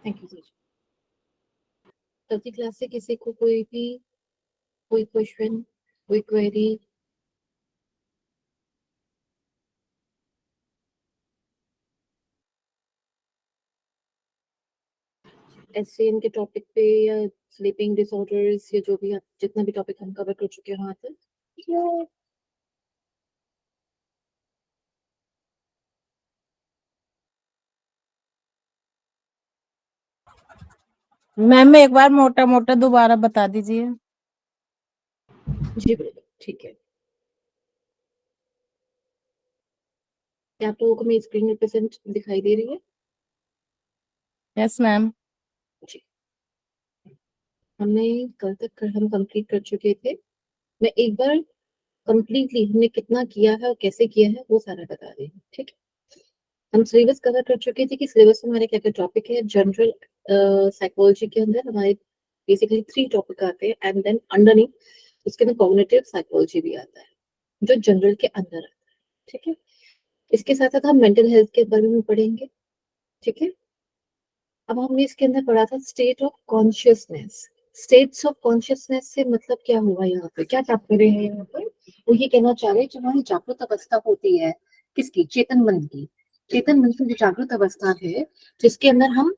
Thank you sir. चौथी class से किसी को कोई क्वेश्चन, कोई क्वेरी? एससीएन के टॉपिक पे या स्लीपिंग डिसऑर्डर्स या जो भी जितना भी टॉपिक हम कवर कर चुके हैं वहां तक। मैम एक बार मोटा मोटा दोबारा बता दीजिए। जी बिल्कुल, ठीक है। क्या आप लोगों को मेरी स्क्रीन रिप्रेजेंट दिखाई दे रही है? Yes ma'am. जी, हमने कल तक हम कंप्लीट कर चुके थे। मैं एक बार कंप्लीटली हमने कितना किया है और कैसे किया है वो सारा बता रही हूँ, ठीक है। हम सिलेबस कवर कर चुके थे कि सिलेबस में हमारे क्या क्या टॉपिक है। जनरल साइकोलॉजी के अंदर हमारे बेसिकली 3 टॉपिक आते हैं एंड देन अंडरनीथ उसके अंदर कॉग्निटिव साइकोलॉजी भी आता है जो जनरल के अंदर आता है, ठीक है। इसके साथ साथ हम मेंटल हेल्थ के बारे में पढ़ेंगे, ठीक है। अब हमने इसके अंदर पढ़ा था state of consciousness. States of consciousness से मतलब क्या हुआ, यहाँ पे क्या टॉप कर रहे हैं यहाँ पर? वो ये कहना चाह रहे हैं जो हमारी जागृत अवस्था होती है, किसकी? चेतन मन की। चेतन मन की जो जागृत अवस्था है जिसके अंदर हम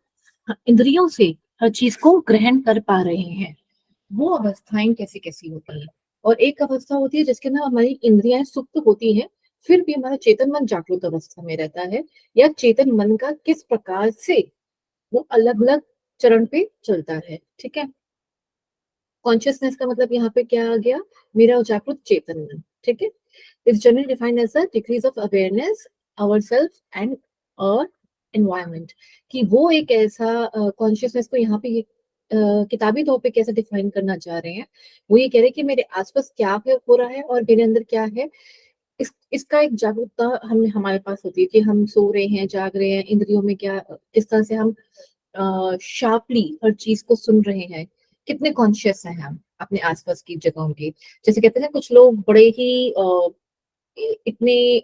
इंद्रियों से हर चीज को ग्रहण कर पा रहे हैं, वो अवस्थाएं कैसी कैसी होती है। और एक अवस्था होती है जिसके अंदर हमारी इंद्रियां सुप्त होती हैं, फिर भी हमारा चेतन मन जागृत अवस्था में रहता है, या चेतन मन का किस प्रकार से वो अलग अलग चरण पे चलता है, ठीक है। कॉन्शियसनेस का मतलब यहाँ पे क्या आ गया? मेरा जागृत चेतन मन, ठीक है। Is generally defined as the degrees of awareness our self and और एनवायरमेंट। कि वो एक ऐसा कॉन्शियसनेस को यहाँ पे किताबी तौर पे कैसे डिफाइन करना चाह रहे हैं, वो ये कह रहे हैं कि मेरे आसपास क्या है हो रहा है और मेरे अंदर क्या है। इसका एक जागरूकता हमारे पास होती है कि हम सो रहे हैं, जाग रहे हैं, इंद्रियों में क्या, किस तरह से हम शार्पली हर चीज को सुन रहे हैं, कितने कॉन्शियस हैं हम अपने आसपास की जगहों के। जैसे कहते हैं ना कुछ लोग बड़े ही इतने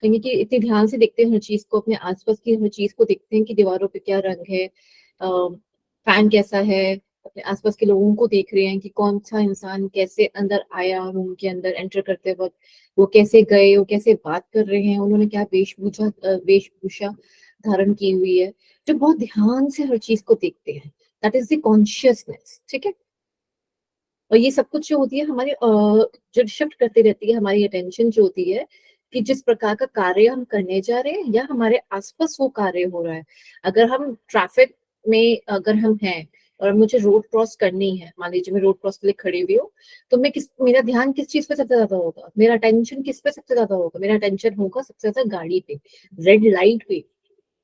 कहेंगे कि इतने ध्यान से देखते हैं हर चीज को, अपने आसपास की हर चीज को देखते हैं कि दीवारों पे क्या रंग है, फैन कैसा है, अपने आसपास के लोगों को देख रहे हैं कि कौन सा इंसान कैसे अंदर आया रूम के अंदर एंटर करते वक्त, वो कैसे गए, वो कैसे बात कर रहे हैं, उन्होंने क्या वेशभूषा धारण की हुई है। जो बहुत ध्यान से हर चीज को देखते हैं, दैट इज द कॉन्शियसनेस, ठीक है। और ये सब कुछ जो होती है हमारी जो शिफ्ट करती रहती है हमारी अटेंशन जो होती है कि जिस प्रकार का कार्य हम करने जा रहे हैं या हमारे आसपास वो कार्य हो रहा है। अगर हम ट्रैफिक में अगर हम हैं और मुझे रोड क्रॉस करनी है, मान लीजिए मैं रोड क्रॉस के लिए खड़ी हुई हूँ, तो मेरा ध्यान किस चीज पे सबसे ज्यादा होगा, मेरा अटेंशन किस पे सबसे ज्यादा होगा? मेरा अटेंशन होगा सबसे ज्यादा गाड़ी पे, रेड लाइट पे,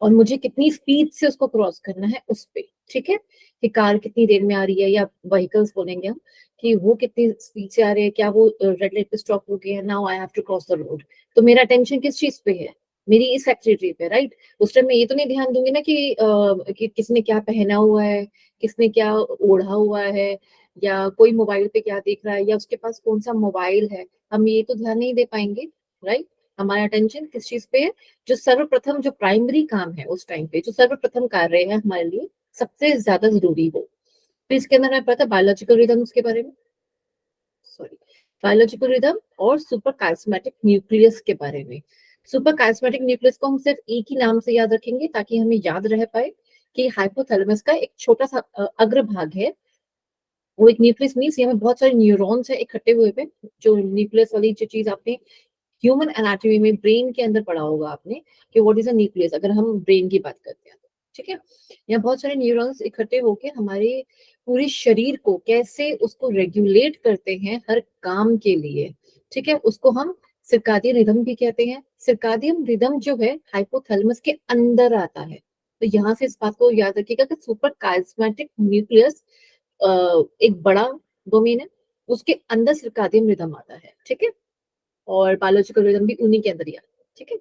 और मुझे कितनी स्पीड से उसको क्रॉस करना है उस पे, ठीक है। कि कार कितनी देर में आ रही है, या व्हीकल्स बोलेंगे हम कि वो कितनी स्पीड से आ रहे हैं, क्या वो रेड लाइट पे स्टॉप हो गए हैं, now I have to cross the road. तो मेरा अटेंशन किस चीज पे है? मेरी इस एक्टिविटी पे, राइट। उस टाइम मैं ये तो नहीं ध्यान दूंगी ना कि किसने क्या पहना हुआ है, किसने क्या ओढ़ा हुआ है, या कोई मोबाइल पे क्या देख रहा है, या उसके पास कौन सा मोबाइल है। हम ये तो ध्यान नहीं दे पाएंगे, राइट। हमारा अटेंशन किस चीज पे है? जो सर्वप्रथम जो प्राइमरी काम है उस टाइम पे, जो सर्वप्रथम कार्य है हमारे लिए सबसे ज्यादा जरूरी हो। तो इसके अंदर हमें पता बायोलॉजिकल रिदम्स के बारे में, सॉरी, बायोलॉजिकल रिदम और सुपर काइस्मेटिक न्यूक्लियस के बारे में। सुपर काइस्मेटिक न्यूक्लियस को हम सिर्फ एक ही नाम से याद रखेंगे ताकि हमें याद रह पाए कि हाइपोथैलेमस का एक छोटा सा अग्रभाग है। वो एक न्यूक्लियस मीन्स यहाँ में बहुत सारे न्यूरॉन्स है इकट्ठे हुए पे। जो न्यूक्लियस वाली जो चीज आपने ह्यूमन एनाटॉमी में ब्रेन के अंदर पढ़ा होगा आपने कि व्हाट इज अ न्यूक्लियस, अगर हम ब्रेन की बात करते हैं तो, ठीक है। यहाँ बहुत सारे न्यूरॉन्स इकट्ठे होके हमारे पूरे शरीर को कैसे उसको रेगुलेट करते हैं हर काम के लिए, ठीक है। उसको हम सिरकादियन रिदम भी कहते हैं। सिरकादियन रिदम जो है हाइपोथैलेमस के अंदर आता है। तो यहाँ से इस बात को याद रखिएगा कि सुपर काइस्मेटिक न्यूक्लियस एक बड़ा डोमेन है, उसके अंदर सिरकादियन रिदम आता है, ठीक है। और बायोलॉजिकल रिदम भी उन्हीं के अंदर ही आता है, ठीक है।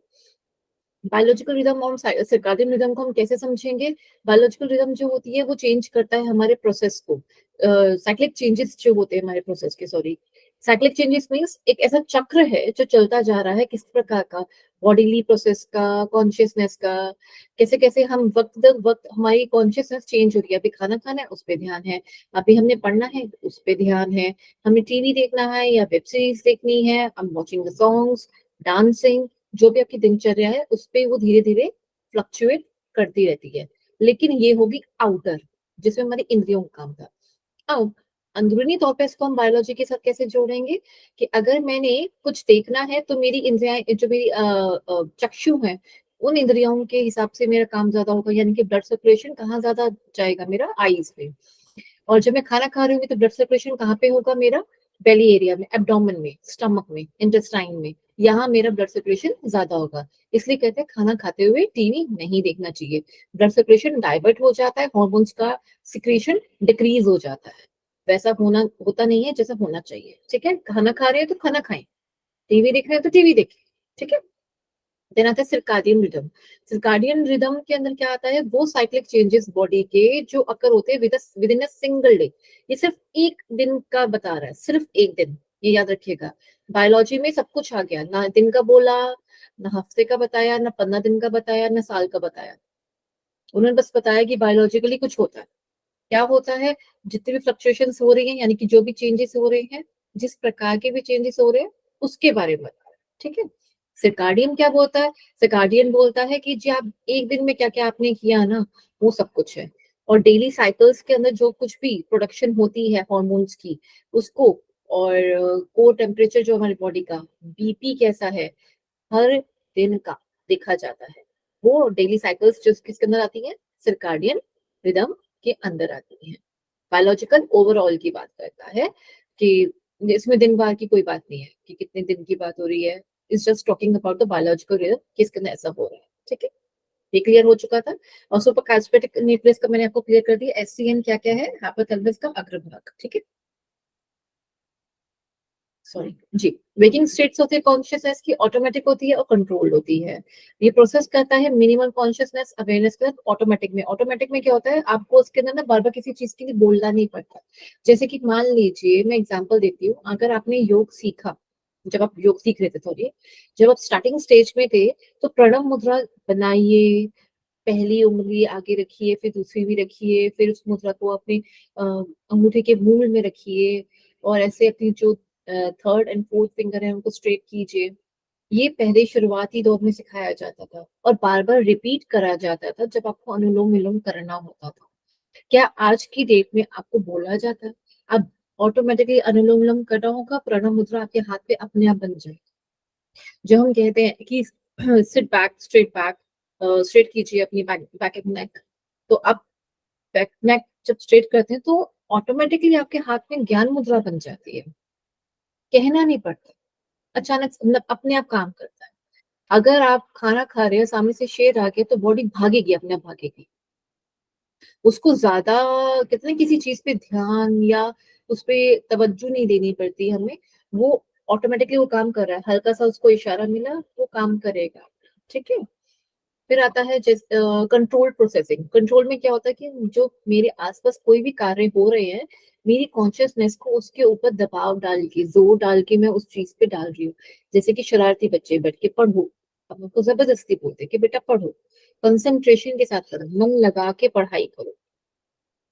बायोलॉजिकल रिदम और सर्काडियन रिदम को हम कैसे समझेंगे? बायोलॉजिकल रिदम जो होती है वो चेंज करता है हमारे प्रोसेस को, साइक्लिक चेंजेस जो होते हैं हमारे प्रोसेस के, सॉरी, साइक्लिक चेंजेस मींस एक ऐसा चक्र है जो चलता जा रहा है किस प्रकार का, बॉडीली प्रोसेस का, कॉन्शियसनेस का, कैसे कैसे हम वक्त दर वक्त हमारी कॉन्शियसनेस चेंज हो रही है। अभी खाना खाना है उस पे ध्यान है, अभी हमने पढ़ना है उस पे ध्यान है, हमें टीवी देखना है या वेब सीरीज देखनी है, I am watching the songs, dancing, जो भी आपकी दिनचर्या है उस पे वो धीरे धीरे फ्लक्चुएट करती रहती है। लेकिन ये होगी आउटर, जिसमें हमारी इंद्रियों का काम था। अब अंदरूनी तौर पे इसको हम बायोलॉजी के साथ कैसे जोड़ेंगे कि अगर मैंने कुछ देखना है तो मेरी इंद्रियां, जो मेरी चक्षु है, उन इंद्रियों के हिसाब से मेरा काम ज्यादा होगा, यानी कि ब्लड सर्कुलेशन कहाँ ज्यादा जाएगा, मेरा आईज पे। और जब मैं खाना खा रही हूँ तो ब्लड सर्कुलेशन कहाँ पे होगा, मेरा बेली एरिया में, एब्डोमेन में, स्टमक में, इंटेस्टाइन में, यहाँ मेरा ब्लड सर्कुलेशन ज्यादा होगा। इसलिए कहते हैं खाना खाते हुए टीवी नहीं देखना चाहिए, ब्लड सर्कुलेशन डाइवर्ट हो जाता है, हॉर्मोन्स का सिक्रीशन डिक्रीज हो जाता है, वैसा होता नहीं है जैसा होना चाहिए। ठीक है, खाना खा रहे हैं तो खाना खाएं, टीवी देख रहे हैं तो टीवी देखें। ठीक है। देन आता है सिरकाडियन रिदम। सिरकाडियन रिदम के अंदर क्या आता है, वो साइक्लिक चेंजेस बॉडी के जो अकर होते हैं with in a single day. ये सिर्फ एक दिन का बता रहा है, सिर्फ एक दिन, ये याद रखिएगा। बायोलॉजी में सब कुछ आ गया, ना दिन का बोला, ना हफ्ते का बताया, ना 15 दिन का बताया, ना साल का बताया। उन्होंने बस बताया कि बायोलॉजिकली कुछ होता है। क्या होता है, जितने भी फ्लक्चुएशंस हो रही हैं, यानी कि जो भी चेंजेस हो रहे हैं, जिस प्रकार के भी चेंजेस हो रहे हैं, उसके बारे में बता रहा है। ठीक है। सर्काडियन क्या बोलता है, सर्काडियन बोलता है कि जी आप एक दिन में क्या क्या आपने किया ना, वो सब कुछ है। और डेली साइकिल्स के अंदर जो कुछ भी प्रोडक्शन होती है हॉर्मोन्स की, उसको, और कोर टेम्परेचर जो हमारी बॉडी का, बीपी कैसा है, हर दिन का देखा जाता है। वो डेली साइकिल्स जो किसके अंदर आती है, सर्काडियन रिदम के अंदर आती है। बायोलॉजिकल ओवरऑल की बात करता है कि इसमें दिन बार की कोई बात नहीं है कि कितने दिन की बात हो रही है, is just talking about the biological rhythm कि इसके अंदर ऐसा हो रहा है। ठीक है, ये क्लियर हो चुका था। और सुपर कास्पेटिक न्यूक्लियस का मैंने आपको क्लियर कर दिया, एससीएन क्या क्या है, हाइपोथैलेमस का अग्रभाग। ठीक है, सॉरी जी। वेकिंग स्टेट्स होती है कॉन्शियसनेस की, ऑटोमेटिक होती है और कंट्रोल्ड होती है। ये प्रोसेस करता है मिनिमल कॉन्शियसनेस अवेयरनेस के साथ। ऑटोमेटिक में, ऑटोमेटिक में क्या होता है, आपको उसके अंदर ना बार बार किसी चीज के लिए बोलना नहीं पड़ता। जैसे कि मान लीजिए, मैं एग्जांपल देती हूँ, अगर आपने योग सीखा, जब आप योग सीख रहे थे, सॉरी, जब आप स्टार्टिंग स्टेज में थे, तो प्रणव मुद्रा बनाइए, पहली उंगली आगे रखिए, फिर दूसरी भी रखिए, फिर उस मुद्रा को अपने अंगूठे के मूल में रखिए, और ऐसे अपनी जो थर्ड एंड फोर्थ फिंगर है उनको स्ट्रेट कीजिए। ये पहले शुरुआती दौर में सिखाया जाता था और बार बार रिपीट करा जाता था जब आपको अनुलोम विलोम करना होता था। क्या आज की डेट में आपको बोला जाता है? अब ऑटोमेटिकली अनुलोम विलोम करना होगा, प्रणव मुद्रा आपके हाथ पे अपने आप बन जाए। जो हम कहते हैं कि सिट बैक, स्ट्रेट कीजिए अपनी बैक बैक नेक, तो आप बैक नेक जब स्ट्रेट करते हैं तो ऑटोमेटिकली आपके हाथ में ज्ञान मुद्रा बन जाती है, कहना नहीं पड़ता, अचानक मतलब अपने आप काम करता है। अगर आप खाना खा रहे हैं, सामने से शेर आ गया, तो बॉडी भागेगी, अपने आप भागेगी। उसको ज्यादा कितने किसी चीज पे ध्यान या उस पे तवज्जो नहीं देनी पड़ती हमें, वो ऑटोमेटिकली वो काम कर रहा है, हल्का सा उसको इशारा मिला वो काम करेगा। ठीक है। फिर आता है कंट्रोल प्रोसेसिंग। कंट्रोल में क्या होता है कि जो मेरे आसपास कोई भी कार्य हो रहे हैं, मेरी कॉन्शियसनेस को उसके ऊपर दबाव डाल के, जोर डाल के मैं उस चीज पे डाल रही हूँ। जैसे कि शरारती बच्चे बैठ के पढ़ो, अब उनको जबरदस्ती बोलते हैं कि बेटा पढ़ो, कंसंट्रेशन के साथ करो, मन लगा के पढ़ाई करो।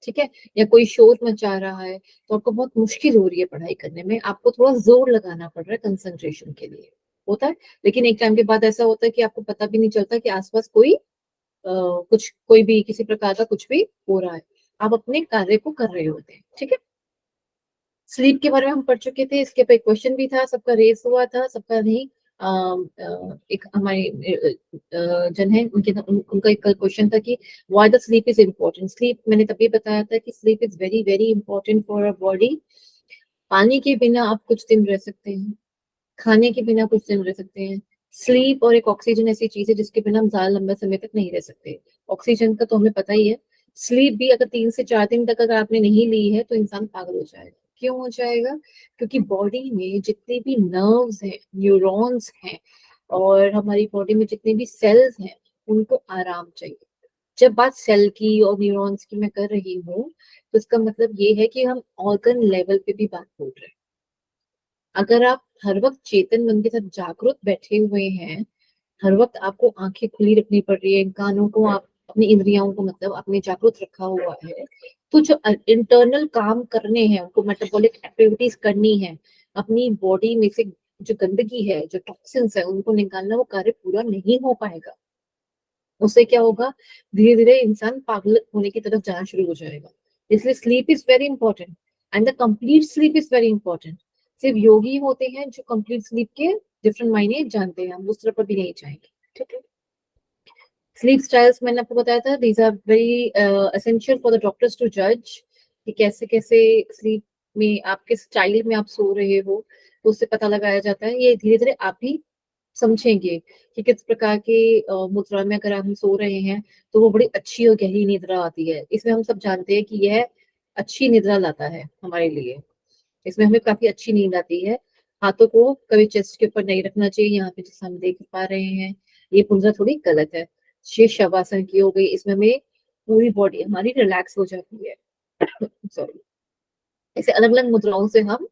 ठीक है। या कोई शोर मचा रहा है तो आपको बहुत मुश्किल हो रही है पढ़ाई करने में, आपको थोड़ा जोर लगाना पड़ रहा है कंसंट्रेशन के लिए, होता है। लेकिन एक टाइम के बाद ऐसा होता है कि आपको पता भी नहीं चलता कि आसपास कुछ कोई भी किसी प्रकार का कुछ भी हो रहा है, आप अपने कार्य को कर रहे होते हैं। ठीक है। स्लीप के बारे में हम पढ़ चुके थे, इसके पे क्वेश्चन भी था, सबका रेस हुआ था, सबका नहीं। एक हमारे जन है उनके उनका एक क्वेश्चन था कि why the sleep is important. Sleep मैंने तभी बताया था कि sleep is very very important for our body. पानी के बिना आप कुछ दिन रह सकते हैं, खाने के बिना कुछ दिन रह सकते हैं। स्लीप और एक ऑक्सीजन ऐसी चीज है जिसके बिना हम ज्यादा लंबे समय तक नहीं रह सकते। ऑक्सीजन का तो हमें पता ही है। स्लीप भी अगर 3 से 4 दिन तक अगर आपने नहीं ली है तो इंसान पागल हो जाएगा। क्यों हो जाएगा? क्योंकि बॉडी में जितने भी नर्व्स हैं, न्यूरॉन्स हैं, और हमारी बॉडी में जितने भी सेल्स हैं, उनको आराम चाहिए। जब बात सेल की और न्यूरॉन्स की मैं कर रही हूँ, तो इसका मतलब ये है कि हम ऑर्गन लेवल पे भी बात बोल रहे हैं। अगर आप हर वक्त चेतन मन के साथ जागरूक बैठे हुए हैं, हर वक्त आपको आंखें खुली रखनी पड़ रही है, कानों को आप अपनी इंद्रियों को मतलब आपने जागरूक रखा हुआ है, तो जो इंटरनल काम करने हैं, उनको मेटाबॉलिक एक्टिविटीज करनी है, अपनी बॉडी में से जो गंदगी है, जो टॉक्सिन्स है, उनको निकालना, वो कार्य पूरा नहीं हो पाएगा। उससे क्या होगा, धीरे धीरे इंसान पागल होने की तरफ जाना शुरू हो जाएगा। इसलिए sleep is very important, and the complete sleep is very important. सिर्फ योगी होते हैं जो कंप्लीट स्लीप के डिफरेंट मायने जानते हैं, हम उस तरफ भी नहीं जाएंगे, ठीक है। स्लीप स्टाइल्स मैंने आपको बताया था, these are very essential for the doctors to जज कि कैसे कैसे स्लीप में आप किस स्टाइल में आप सो रहे हो, तो उससे पता लगाया जाता है। ये धीरे धीरे आप भी समझेंगे कि किस प्रकार के मुद्रा में अगर हम सो रहे हैं तो वो बड़ी अच्छी और गहरी निद्रा आती है। इसमें हम सब जानते हैं कि यह अच्छी निद्रा लाता है हमारे लिए। इसमें हमें काफी अच्छी नींद आती है। हाथों को कभी चेस्ट के ऊपर नहीं रखना चाहिए, यहाँ पे जैसे हम देख पा रहे हैं, ये मुद्रा थोड़ी गलत है। शेष शवासन की हो गई, इसमें हमें पूरी बॉडी हमारी रिलैक्स हो जाती है। सॉरी, ऐसे अलग अलग मुद्राओं से हम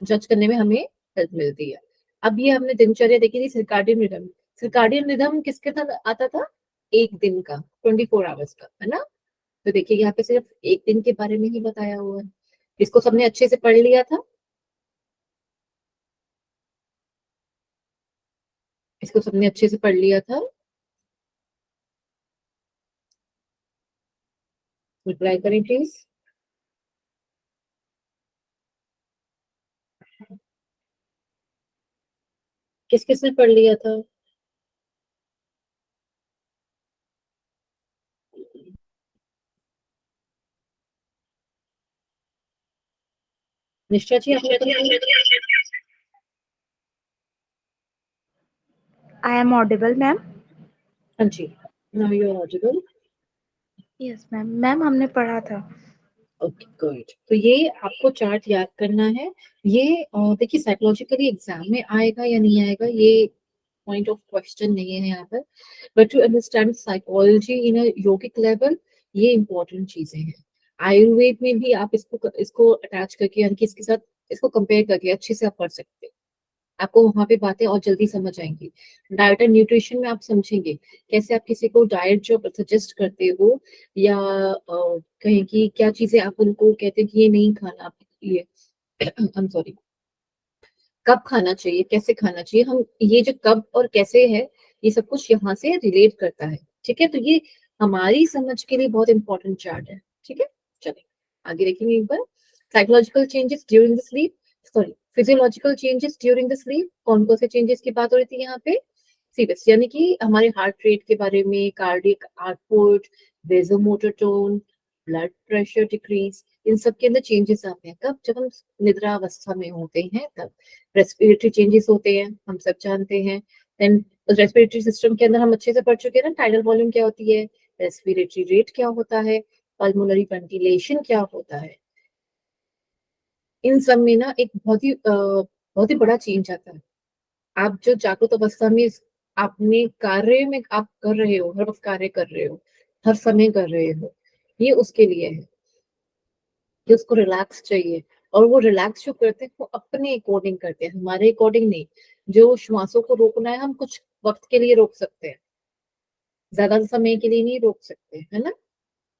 जज करने में हमें हेल्प मिलती है। अब ये हमने दिनचर्या देखी थी, सर्काडियन रिदम। सर्काडियन रिदम किसके साथ आता था, एक दिन का, 24 आवर्स का, है ना। तो देखिए यहाँ पे सिर्फ एक दिन के बारे में ही बताया हुआ है। इसको सबने अच्छे से पढ़ लिया था, इसको सबने अच्छे से पढ़ लिया था। रिप्लाई करें प्लीज। किस किसने पढ़ लिया था। निष्ठा जी आपने पढ़ लिया? I am audible, ma'am. हाँ जी, now you are audible. Yes, ma'am. Ma'am हमने पढ़ा था. Okay good. तो ये आपको चार्ट याद करना है। ये देखिए साइकोलॉजिकली एग्जाम में आएगा या नहीं आएगा, ये पॉइंट ऑफ क्वेश्चन नहीं है यहाँ पर, but to understand psychology in a yogic level, ये इंपॉर्टेंट चीजें हैं। आयुर्वेद में भी आप इसको अटैच करके यानी कि इसके साथ इसको कंपेयर करके अच्छे से आप पढ़ सकते हैं। आपको वहां पे बातें और जल्दी समझ आएंगी। डाइट एंड न्यूट्रिशन में आप समझेंगे कैसे आप किसी को डाइट जो सजेस्ट करते हो, या कहें कि क्या चीजें आप उनको कहते हैं कि ये नहीं खाना आपके लिए, आई एम सॉरी, कब खाना चाहिए, कैसे खाना चाहिए, हम ये जो कब और कैसे है, ये सब कुछ यहाँ से रिलेट करता है, ठीक है। तो ये हमारी समझ के लिए बहुत इंपॉर्टेंट चार्ट है, ठीक है। चलिए आगे देखेंगे एक बार। Psychological changes during the sleep, sorry, physiological changes during the sleep, कौन कौन से चेंजेस की बात हो रही थी यहाँ पे। सीबीएस यानी कि हमारे हार्ट रेट के बारे में, cardiac output, vasomotor tone, blood pressure decrease, इन सब के अंदर चेंजेस आते हैं कब, जब हम निद्रा अवस्था में होते हैं तब। रेस्पिरेटरी चेंजेस होते हैं, हम सब जानते हैं। देन रेस्पिरेटरी सिस्टम के अंदर हम अच्छे से पढ़ चुके हैं ना, टाइडल वॉल्यूम क्या होती है, रेस्पिरेटरी रेट क्या होता है, पल्मोनरी वेंटिलेशन क्या होता है। इन सब में ना एक बहुत ही बड़ा चेंज आता है। आप जो जागृत अवस्था में अपने कार्य में आप कर रहे हो, हर वक्त कार्य कर रहे हो, हर समय कर रहे हो, ये उसके लिए है कि उसको रिलैक्स चाहिए। और वो रिलैक्स जो करते हैं वो अपने अकॉर्डिंग करते हैं, हमारे अकॉर्डिंग नहीं। जो श्वासों को रोकना है, हम कुछ वक्त के लिए रोक सकते हैं, ज्यादा समय के लिए नहीं रोक सकते, है ना।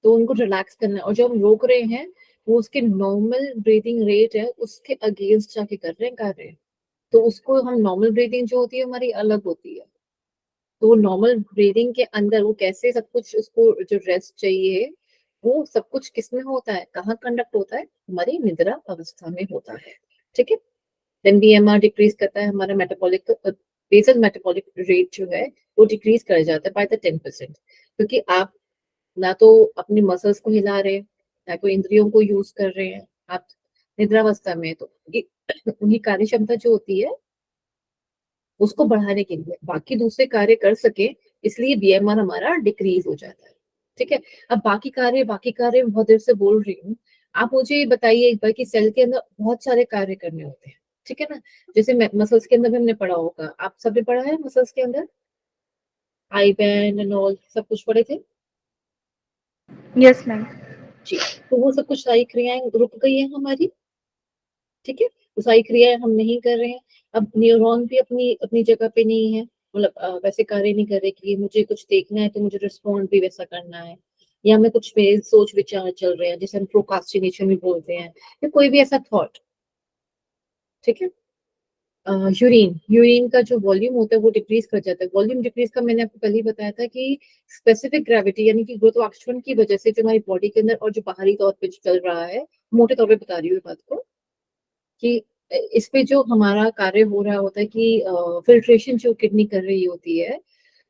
तो उनको रिलैक्स करना है, और जो हम रोक रहे हैं वो उसके नॉर्मल ब्रीदिंग रेट है उसके अगेंस्ट जाके कर रहे हैं कार्य। तो उसको हम नॉर्मल ब्रीदिंग जो होती है हमारी अलग होती है। तो नॉर्मल ब्रीदिंग के अंदर वो कैसे सब कुछ, उसको जो रेस्ट चाहिए, वो सब कुछ किसमें होता है, कहाँ कंडक्ट होता है, हमारी निद्रा अवस्था में होता है, ठीक है। देन बीएमआर डिक्रीज करता है, हमारा मेटाबॉलिक बेसल मेटाबॉलिक रेट जो है वो डिक्रीज कर जाता है बाय द 10%, क्योंकि आप ना तो अपनी मसल्स को हिला रहे हैं, ना कोई इंद्रियों को यूज कर रहे हैं, आप निद्रावस्था में। तो उनकी कार्य क्षमता जो होती है उसको बढ़ाने के लिए बाकी दूसरे कार्य कर सके, इसलिए बीएमआर हमारा डिक्रीज हो जाता है, ठीक है। अब बाकी कार्य मैं बहुत देर से बोल रही हूँ, आप मुझे ये बताइए एक बार कि सेल के अंदर बहुत सारे कार्य करने होते हैं, ठीक है ना। जैसे मसल्स के अंदर भी हमने पढ़ा होगा, आप सबने पढ़ा है मसल्स के अंदर, आई बैंड एंड ऑल सब कुछ पढ़े थे Yes, ma'am. जी। तो वो सब कुछ सारी क्रियाएं रुक गई है हमारी, ठीक है। वो सारी क्रियाएं हम नहीं कर रहे हैं। अब न्यूरॉन भी अपनी अपनी जगह पे नहीं है, मतलब वैसे कार्य नहीं कर रहे कि मुझे कुछ देखना है तो मुझे रिस्पॉन्ड भी वैसा करना है, या मैं कुछ मेरे सोच विचार चल रहे हैं जिसे हम प्रोकास्टिनेशन भी बोलते हैं, या कोई भी ऐसा थॉट। ठीक है। यूरिन यूरिन का जो वॉल्यूम होता है वो डिक्रीज कर जाता है। वॉल्यूम डिक्रीज का मैंने आपको पहले ही बताया था कि स्पेसिफिक ग्रेविटी यानी कि गुरुत्वाकर्षण की वजह से जो हमारी बॉडी के अंदर और जो बाहरी तौर पे जो चल रहा है, मोटे तौर पे बता रही हूँ बात को, कि इस पे जो हमारा कार्य हो रहा होता है कि फिल्ट्रेशन जो किडनी कर रही होती है,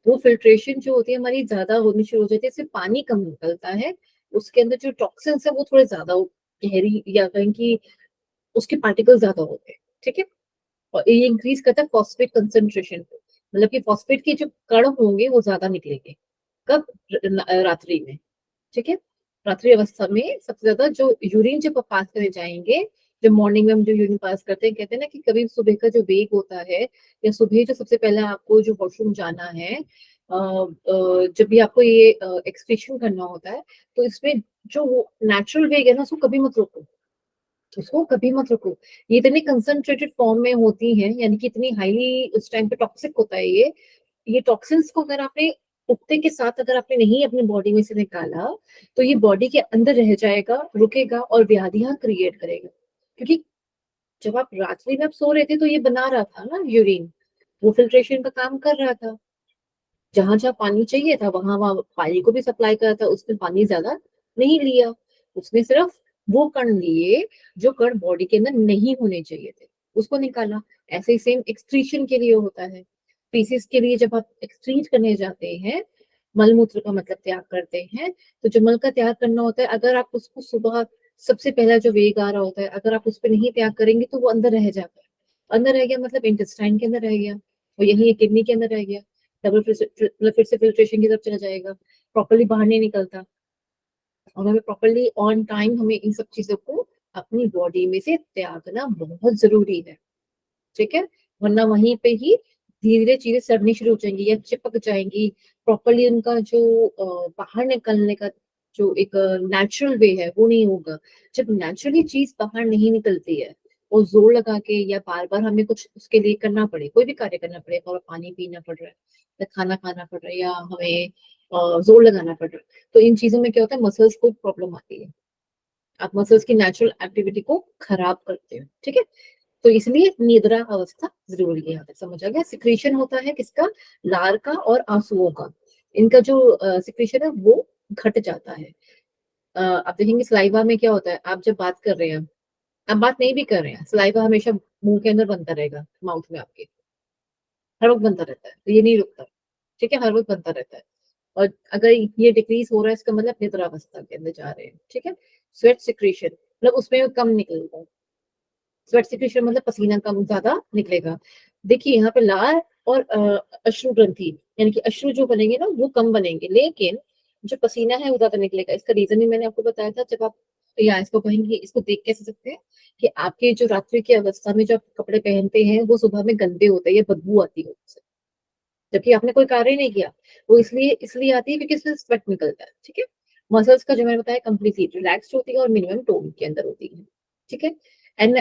वो फिल्ट्रेशन जो होती है हमारी ज्यादा होनी शुरू हो जाती है, इससे पानी कम निकलता है, उसके अंदर जो टॉक्सिन्स है वो थोड़े ज्यादा गहरी या कहें कि उसके पार्टिकल ज्यादा होते हैं। ठीक है। और ये इंक्रीज करता है फॉस्फेट कंसंट्रेशन को, मतलब कि फॉस्फेट के जो कण होंगे वो ज्यादा निकलेंगे। कब? रात्रि में। ठीक है। रात्रि अवस्था में सबसे ज्यादा जो यूरिन जब आप पास करने जाएंगे, जो मॉर्निंग में हम जो यूरिन पास करते हैं, कहते हैं ना कि कभी सुबह का जो वेग होता है, या सुबह जो सबसे पहले आपको जो वॉशरूम जाना है, जब भी आपको ये एक्सक्रीशन करना होता है, तो इसमें जो नेचुरल वेग है ना, उसको कभी मत रोको, उसको कभी मत रखो। ये इतनी कंसंट्रेटेड फॉर्म में होती हैं, यानी कि इतनी हाईली उस टाइम पे टॉक्सिक होता है ये टॉक्सिन्स को अगर आपने उगते के साथ अगर आपने नहीं अपनी बॉडी में से निकाला, तो ये बॉडी के अंदर रह जाएगा, रुकेगा और व्याधियां क्रिएट करेगा। क्योंकि जब आप रात्रि में आप सो रहे थे तो ये बना रहा था ना यूरिन, वो फिल्ट्रेशन का काम कर रहा था, जहां जहां पानी चाहिए था वहां वहां पानी को भी सप्लाई करा था, उसने पानी ज्यादा नहीं लिया, उसने सिर्फ वो कण लिए जो कण बॉडी के अंदर नहीं होने चाहिए थे, उसको निकाला। ऐसे ही सेम एक्सक्रीशन के लिए होता है। पीसीस के लिए जब आप एक्सक्रीट करने जाते हैं, मलमूत्र का मतलब त्याग करते हैं, तो जो मल का त्याग करना होता है, अगर आप उसको सुबह सबसे पहला जो वेग आ रहा होता है, अगर आप उस पर नहीं त्याग करेंगे तो वो अंदर रह जाता है। अंदर रह गया मतलब इंटेस्टाइन के अंदर रह गया, और यही किडनी के अंदर रह गया, डबल फिर से फिल्ट्रेशन की तरफ चला जाएगा, प्रॉपरली बाहर नहीं निकलता। और हमें प्रॉपरली ऑन टाइम हमें इन सब चीजों को अपनी बॉडी में से त्यागना बहुत जरूरी है। ठीक है। वरना वहीं पे ही धीरे धीरे चीजें सड़नी शुरू हो जाएंगी या चिपक जाएंगी। प्रॉपरली उनका जो बाहर निकलने का जो एक नेचुरल वे है वो नहीं होगा। जब नेचुरली चीज बाहर नहीं निकलती है, और जोर लगा के या बार बार हमें कुछ उसके लिए करना पड़े, कोई भी कार्य करना पड़े, और पानी पीना पड़ रहा है या खाना खाना पड़ रहा है या हमें जोर लगाना पड़ रहा है, तो इन चीजों में क्या होता है, मसल्स को प्रॉब्लम आती है, आप मसल्स की नेचुरल एक्टिविटी को खराब करते हो। ठीक है। तो इसलिए निद्रा अवस्था जरूरी है। यहाँ तक समझ आ गया। सिक्रीशन होता है किसका? लार का और आंसुओं का। इनका जो सिक्रीशन है वो घट जाता है। आप देखेंगे सलाइवा में क्या होता है, आप जब बात कर रहे हैं, आप बात नहीं भी कर रहे हैं, सलाइवा हमेशा मुंह के अंदर बनता रहेगा, माउथ में आपके हर वक्त बनता रहता है, तो ये नहीं रुकता। ठीक है, हर वक्त बनता रहता है। और अगर ये डिक्रीज हो रहा है, इसका मतलब निद्रावस्था के अंदर जा रहे हैं। ठीक है। स्वेट सिक्रीशन मतलब उसमें कम निकलता है। स्वेट सिक्रीशन मतलब पसीना कम ज्यादा निकलेगा। देखिए यहाँ पे लार और अश्रु ग्रंथि यानी कि अश्रु जो बनेंगे ना वो कम बनेंगे, लेकिन जो पसीना है वो ज्यादा निकलेगा। इसका रीजन भी मैंने आपको बताया था। जब आप या इसको कहेंगे, इसको देख कैसे सकते हैं कि आपके जो रात्रि की अवस्था में जो आप कपड़े पहनते हैं वो सुबह में गंदे होते हैं या बदबू आती है उससे, जबकि आपने कोई कार्य नहीं किया। वो इसलिए इसलिए आती है क्योंकि इसमें स्वेट निकलता है। ठीक है। मसल्स का जो मैंने बताया कंप्लीटली रिलैक्स्ड होती है और मिनिमम टोन के अंदर होती है। ठीक है। एंड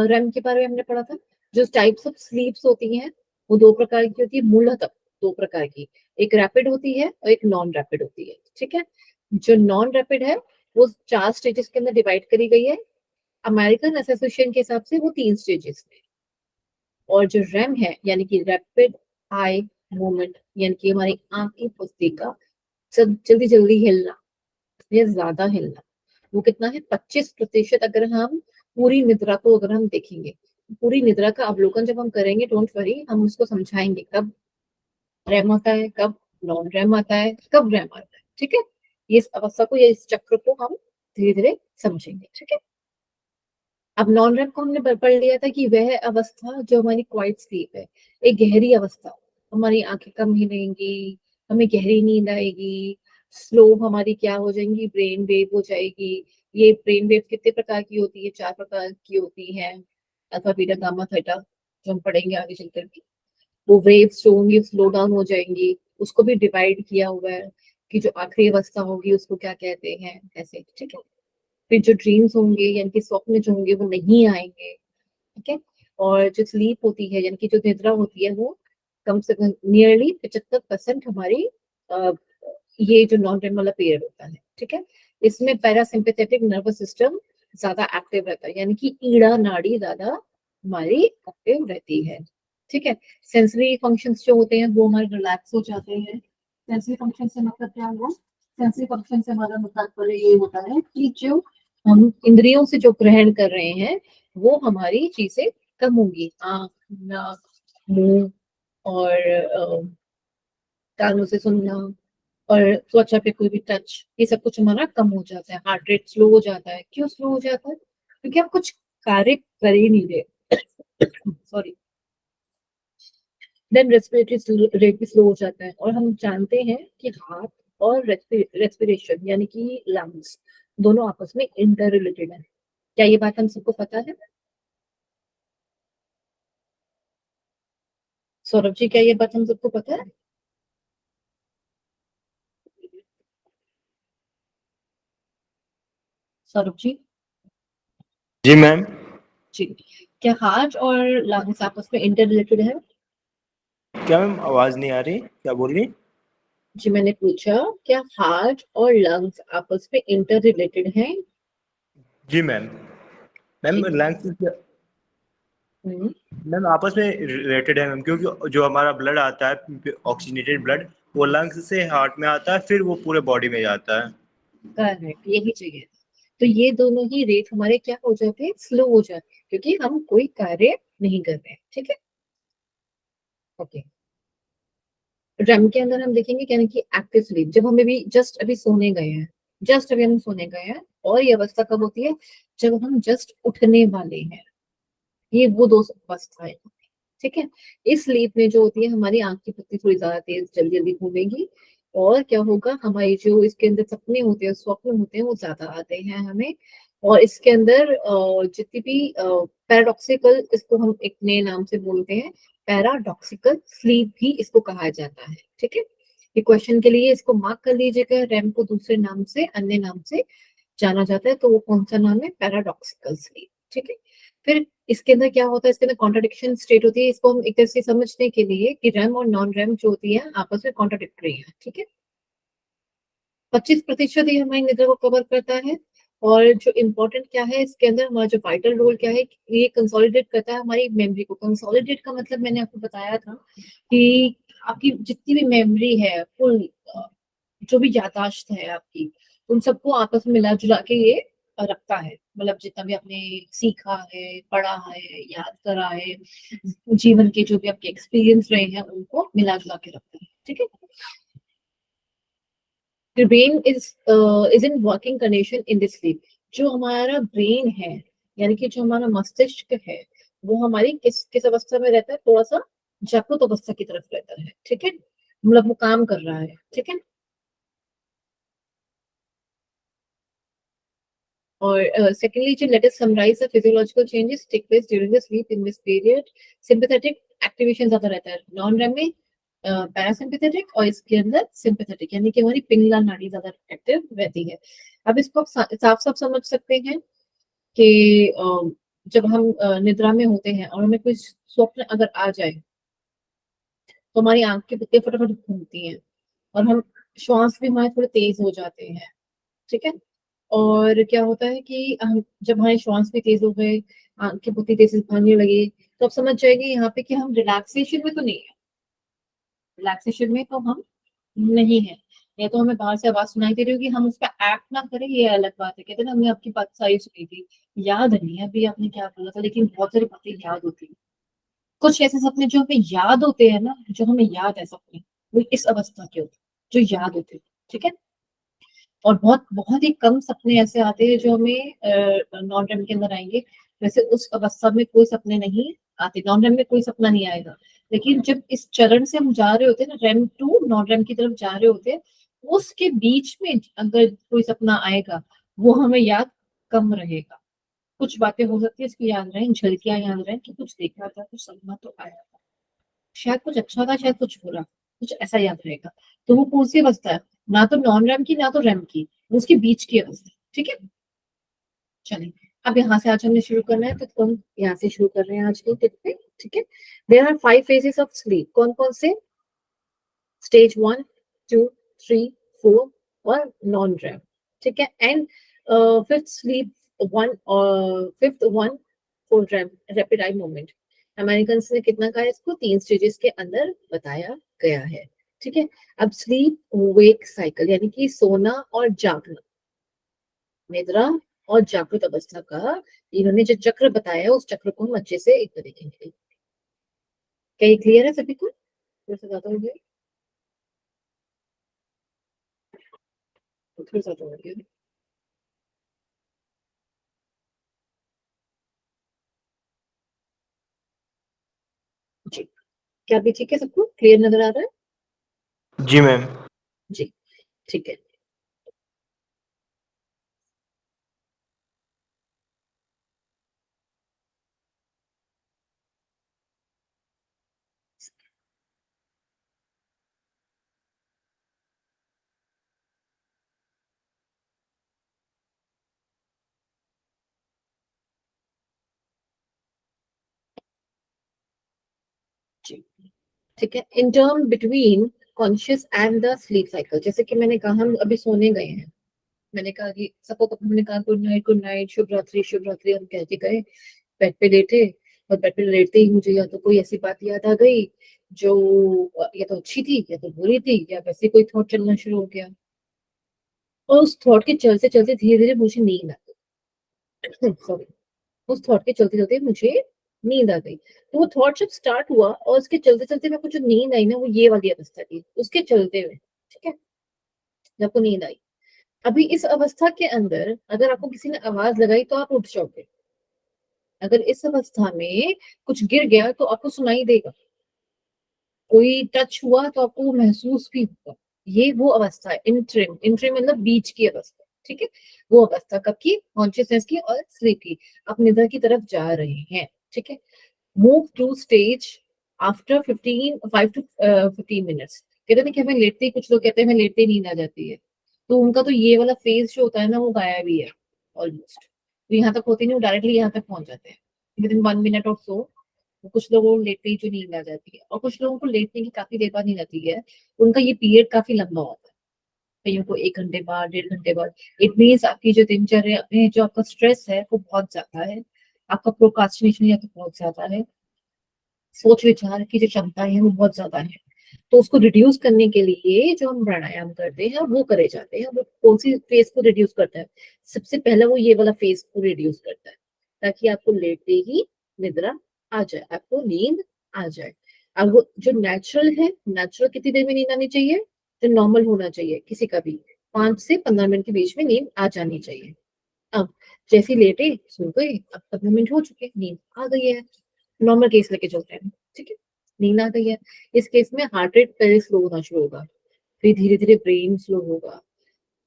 रेम के बारे में हमने पढ़ा था। जो टाइप्स ऑफ स्लीप्स होती हैं वो दो प्रकार की होती है, मूलतः दो प्रकार की। एक रैपिड होती है और एक नॉन रैपिड होती है। ठीक है। जो नॉन रैपिड है वो 4 स्टेजेस के अंदर डिवाइड करी गई है। अमेरिकन एसोसिएशन के हिसाब से वो 3 स्टेजेस में। और जो रैम है यानी कि रैपिड आई मूवमेंट, यानी कि हमारी आंख की पुस्तिका जल्दी जल्दी हिलना या ज्यादा हिलना, वो कितना है 25%। अगर हम पूरी निद्रा को अगर हम देखेंगे, पूरी निद्रा का अवलोकन जब हम करेंगे, डोंट वरी, हम उसको समझाएंगे कब रैम आता है, कब नॉन रैम आता है, कब रैम आता है। ठीक है। ये इस अवस्था को या इस चक्र को हम धीरे धीरे समझेंगे। ठीक है। अब नॉन रैम को हमने पढ़ लिया था कि वह अवस्था जो हमारी क्वाइट स्लीप है, एक गहरी अवस्था। हमारी आंखें कम हिलेंगी, हमें गहरी नींद आएगी, स्लो हमारी क्या हो जाएंगी, ब्रेन वेव हो जाएगी। ये ब्रेन वेव कितने प्रकार की होती है? 4 प्रकार की होती है, अल्फा बीटा गामा थीटा, जो हम पढ़ेंगे आगे चलकर भी। वो वेव्स जो होंगी स्लो डाउन हो जाएंगी, उसको भी डिवाइड किया हुआ है कि जो आखिरी अवस्था होगी उसको क्या कहते हैं, ऐसे। ठीक है। फिर जो ड्रीम्स होंगे यानी कि स्वप्न जो होंगे वो नहीं आएंगे। ठीक है। और जो स्लीप होती है यानी कि जो निद्रा होती है वो कम से कम नियरली 75% हमारी ये जो नॉन रेम वाला पीरियड होता है, ठीक है। इसमें पैरासिम्पैथेटिक नर्वस सिस्टम ज्यादा एक्टिव रहता है, यानी कि ईड़ा नाड़ी ज्यादा हमारी एक्टिव रहती है, ठीक है। सेंसरी फंक्शंस जो होते हैं वो हमारे रिलैक्स हो जाते हैं। सेंसरी फंक्शन से मतलब क्या हुआ? सेंसरी फंक्शन से हमारा मतलब ये होता है कि जो हम इंद्रियों से जो ग्रहण कर रहे हैं वो हमारी चीजें कम होंगी, आँख, नाक, मुंह और कानों से सुनना और त्वचा पे कोई भी टच, ये सब कुछ हमारा कम हो जाता है। हार्ट रेट स्लो हो जाता है। क्यों स्लो हो जाता है? क्योंकि आप कुछ कार्य कर ही नहीं रहे। सॉरी। देन रेस्पिरेटरी रेट भी स्लो हो जाता है। और हम जानते हैं कि हार्ट और रेस्पिरेशन यानी कि लंग्स दोनों आपस में इंटर रिलेटेड है। क्या ये बात हम सबको पता है? सौरभ जी, क्या ये बात हम सबको पता है? सौरभ जी। जी मैम। जी। क्या हार्ट और लंग्स आपस में इंटर रिलेटेड है? क्या मैम आवाज नहीं आ रही, क्या बोल रही? जी, मैंने पूछा क्या हार्ट और लंग्स आपस में इंटर रिलेटेड हैं? जी मैम। मैम जी। लंग्स हम्म, मैम आपस में रिलेटेड है मैम, क्योंकि जो हमारा ब्लड आता है ऑक्सीजनेटेड ब्लड, वो लंग्स से हार्ट में आता है, फिर वो पूरे बॉडी में जाता है। करेक्ट, यही चाहिए। तो ये दोनों ही रेट हमारे क्या हो जाते हैं? स्लो हो जाते हैं, क्योंकि हम कोई कार्य नहीं कर रहे हैं, ठीक है। ओके। रैम के अंदर हम देखेंगे क्या कि एक्टिव स्लीप, जब हमें भी जस्ट अभी सोने गए हैं, जस्ट अभी हम सोने गए हैं। और ये अवस्था कब होती है? जब हम जस्ट उठने वाले हैं। ये वो दो अवस्थाएं, ठीक है। इस स्लीप में जो होती है हमारी आंख की पत्ती थोड़ी ज्यादा तेज जल्दी जल्दी घूमेगी। और क्या होगा, हमारी जो इसके अंदर सपने होते हैं, स्वप्न होते हैं, वो ज्यादा आते हैं हमें। और इसके अंदर जितनी भी पैराडॉक्सिकल, इसको हम एक नए नाम से बोलते हैं, पैराडॉक्सिकल स्लीप भी इसको कहा जाता है, ठीक है। ये क्वेश्चन के लिए इसको मार्क कर लीजिएगा। रैम को दूसरे नाम से, अन्य नाम से जाना जाता है, तो वो कौन सा नाम है? पैराडॉक्सिकल स्लीप, ठीक है। फिर इसके अंदर क्या होता है? इसके अंदर कॉन्ट्राडिक्शन स्टेट होती है। इसको हम एक तरह से समझने के लिए कि रैम और नॉन रैम जो होती है आपस में कॉन्ट्राडिक्टरी है, ठीक है। 25% ये हमारी निद्रा को कवर करता है। और जो इम्पोर्टेंट क्या है इसके अंदर, हमारा जो वाइटल रोल क्या है, ये कंसोलिडेट करता है हमारी मेमोरी को। कंसोलिडेट का मतलब मैंने आपको बताया था कि आपकी जितनी भी मेमोरी है, फुल जो भी याददाश्त है आपकी, उन सबको आपस में मिला जुला के ये रखता है। मतलब जितना भी आपने सीखा है, पढ़ा है, याद करा है, जीवन के जो भी आपके एक्सपीरियंस रहे हैं, उनको मिला जुला के रखता है, ठीक है। The brain is in working condition in this sleep. जो हमारा ब्रेन है, यानी कि जो हमारा मस्तिष्क है, वो हमारी किस किस अवस्था में रहता है? थोड़ा सा जागृत अवस्था की तरफ रहता है, ठीक है। मतलब वो काम कर रहा है, ठीक है। और secondly, let us summarize the physiological changes take place during the sleep in this period. Sympathetic activation ज्यादा रहता है नॉन रेम में, पैरासिम्पैथेटिक, और इसके अंदर सिंपैथेटिक, यानी कि हमारी पिंगला नाड़ी ज्यादा एक्टिव रहती है। अब इसको साफ साफ समझ सकते हैं कि जब हम निद्रा में होते हैं और हमें कोई स्वप्न अगर आ जाए, तो हमारी आंख की पत्तियां फटाफट घूमती हैं और हम श्वास भी हमारे थोड़े तेज हो जाते हैं, ठीक है। और क्या होता है कि हम जब हमारे श्वास भी तेज हो गए, आंख की पत्ती तेज से भागने लगी, तो आप समझ जाएंगे यहाँ पे कि हम रिलैक्सेशन में तो नहीं है। रिलैक्सेशन में तो हम नहीं है। या तो हमें बाहर से आवाज सुनाई दे रही होगी, हम उस पर एक्ट ना करें, ये अलग बात है। कहते हैं ना, हमने आपकी बात सारी सुनी थी, याद नहीं है अभी आपने क्या बोला था, लेकिन बहुत सारी बातें याद होती है। कुछ ऐसे सपने जो हमें याद होते हैं ना, जो हमें याद है सपने, वो इस अवस्था के होते हैं, जो याद होते हैं, ठीक है। और बहुत बहुत ही कम सपने ऐसे आते हैं जो हमें नॉन रेम के अंदर आएंगे। वैसे उस अवस्था में कोई सपने नहीं आते, नॉन रेम में कोई सपना नहीं आएगा। लेकिन जब इस चरण से हम जा रहे होते हैं ना, रेम टू नॉन रेम की तरफ जा रहे होते हैं, उसके बीच में अगर कोई सपना आएगा, वो हमें याद कम रहेगा। कुछ बातें हो सकती है इसकी याद रहे, झलकियां याद रहे कि कुछ देखा था, कुछ सपना तो आया था, शायद कुछ अच्छा था, शायद कुछ बुरा, कुछ ऐसा याद रहेगा। तो वो कौन सी अवस्था है? ना तो नॉन रैम की, ना तो रैम की, वो उसके बीच की अवस्था, ठीक है। चलिए, अब यहाँ से आज हमने शुरू करना है, तो हम यहाँ से शुरू कर रहे हैं आज के टिप पे। ठीक है। There are 5 phases of sleep, कौन कौन से? स्टेज 1, 2, 3, 4 और नॉन रैम, ठीक है। एंड फिफ्थ स्लीप वन और fifth one for RAM, rapid eye movement. American ने कितना कहा है इसको? 3 स्टेजेस के अंदर बताया गया है, ठीक है। अब स्लीप वेक साइकिल यानी कि सोना और जागना, निद्रा और जागृत अवस्था का इन्होंने जो चक्र बताया है उस चक्र को हम अच्छे से एक तरीके देखेंगे। क्या ये क्लियर है सभी को? थोड़ा सा ज्यादा हो गया, थोड़ा ज्यादा हो गया। जी, क्या अभी ठीक है? सबको क्लियर नजर आ रहा है? जी मैम। जी, ठीक है। जी, ठीक है। In term between conscious and the sleep cycle, जैसे कि मैंने कहा हम अभी सोने गए हैं, मैंने कहा कि सबको हमने कहा गुड नाइट, शुभ रात्रि, शुभ रात्रि हम कहते गए, बेड पे लेटे, और बेड पे लेटते ही मुझे या तो कोई ऐसी बात याद आ गई जो या तो अच्छी थी या तो बुरी थी, या वैसे कोई थॉट चलना शुरू हो गया, और उस थॉट के चलते चलते धीरे धीरे मुझे नींद आ गई। सॉरी, उस थॉट के चलते चलते मुझे नींद आ गई। तो वो थॉट जब स्टार्ट हुआ और उसके चलते चलते मेरे को जो नींद आई ना, वो ये वाली अवस्था थी उसके चलते हुए, ठीक है। जब आपको नींद आई, अभी इस अवस्था के अंदर अगर आपको किसी ने आवाज लगाई तो आप उठ जाओगे। अगर इस अवस्था में कुछ गिर गया तो आपको सुनाई देगा, कोई टच हुआ तो आपको वो महसूस भी होगा। ये वो अवस्था है इंट्रिम, इंट्रिम मतलब बीच की अवस्था, ठीक है। वो अवस्था कब की? कॉन्शियसनेस की और स्लीप की। आप निद्रा की तरफ जा रहे हैं, ठीक है। Move to stage after 5 to 15 minutes. कहते हैं कि हमें लेटते ही, कुछ लोग कहते हैं हमें लेटते ही नींद आ जाती है, तो उनका तो ये वाला फेज जो होता है ना वो गायब ही है ऑलमोस्ट। तो यहाँ तक होती नहीं, वो डायरेक्टली यहाँ तक पहुंच जाते हैं विद इन 1 मिनट और सो। कुछ लोगों को लेटते ही जो नींद आ जाती है, और कुछ लोगों को लेटने की काफी देर बाद नींद आती है, उनका ये पीरियड काफी लंबा होता है, कईयों को 1 घंटे बाद, 1.5 घंटे बाद। इट मीन्स आपकी जो दिनचर्या में जो आपका स्ट्रेस है वो बहुत ज्यादा है, आपका प्रोकास्टिनेशन या तो बहुत ज्यादा है, सोच विचार की जो क्षमता है वो बहुत ज्यादा है। तो उसको रिड्यूस करने के लिए जो हम प्राणायाम करते हैं वो करे जाते हैं। वो कौन सी फेज को रिड्यूस करता है? सबसे पहला वो ये वाला फेज को रिड्यूस करता है, ताकि आपको लेटते ही निद्रा आ जाए, आपको नींद आ जाए। अब वो जो नेचुरल है, नेचुरल कितनी देर में नींद आनी चाहिए? जो नॉर्मल होना चाहिए किसी का भी, 5 से 15 मिनट के बीच में नींद आ जानी चाहिए। अब जैसे ही लेटे सो गए, अब 15 मिनट हो चुके, नींद आ गई है। नॉर्मल केस लेके चलते हैं, ठीक है। नींद आ गई है, इस केस में हार्ट रेट पहले स्लो होना शुरू होगा, फिर धीरे धीरे ब्रेन स्लो होगा,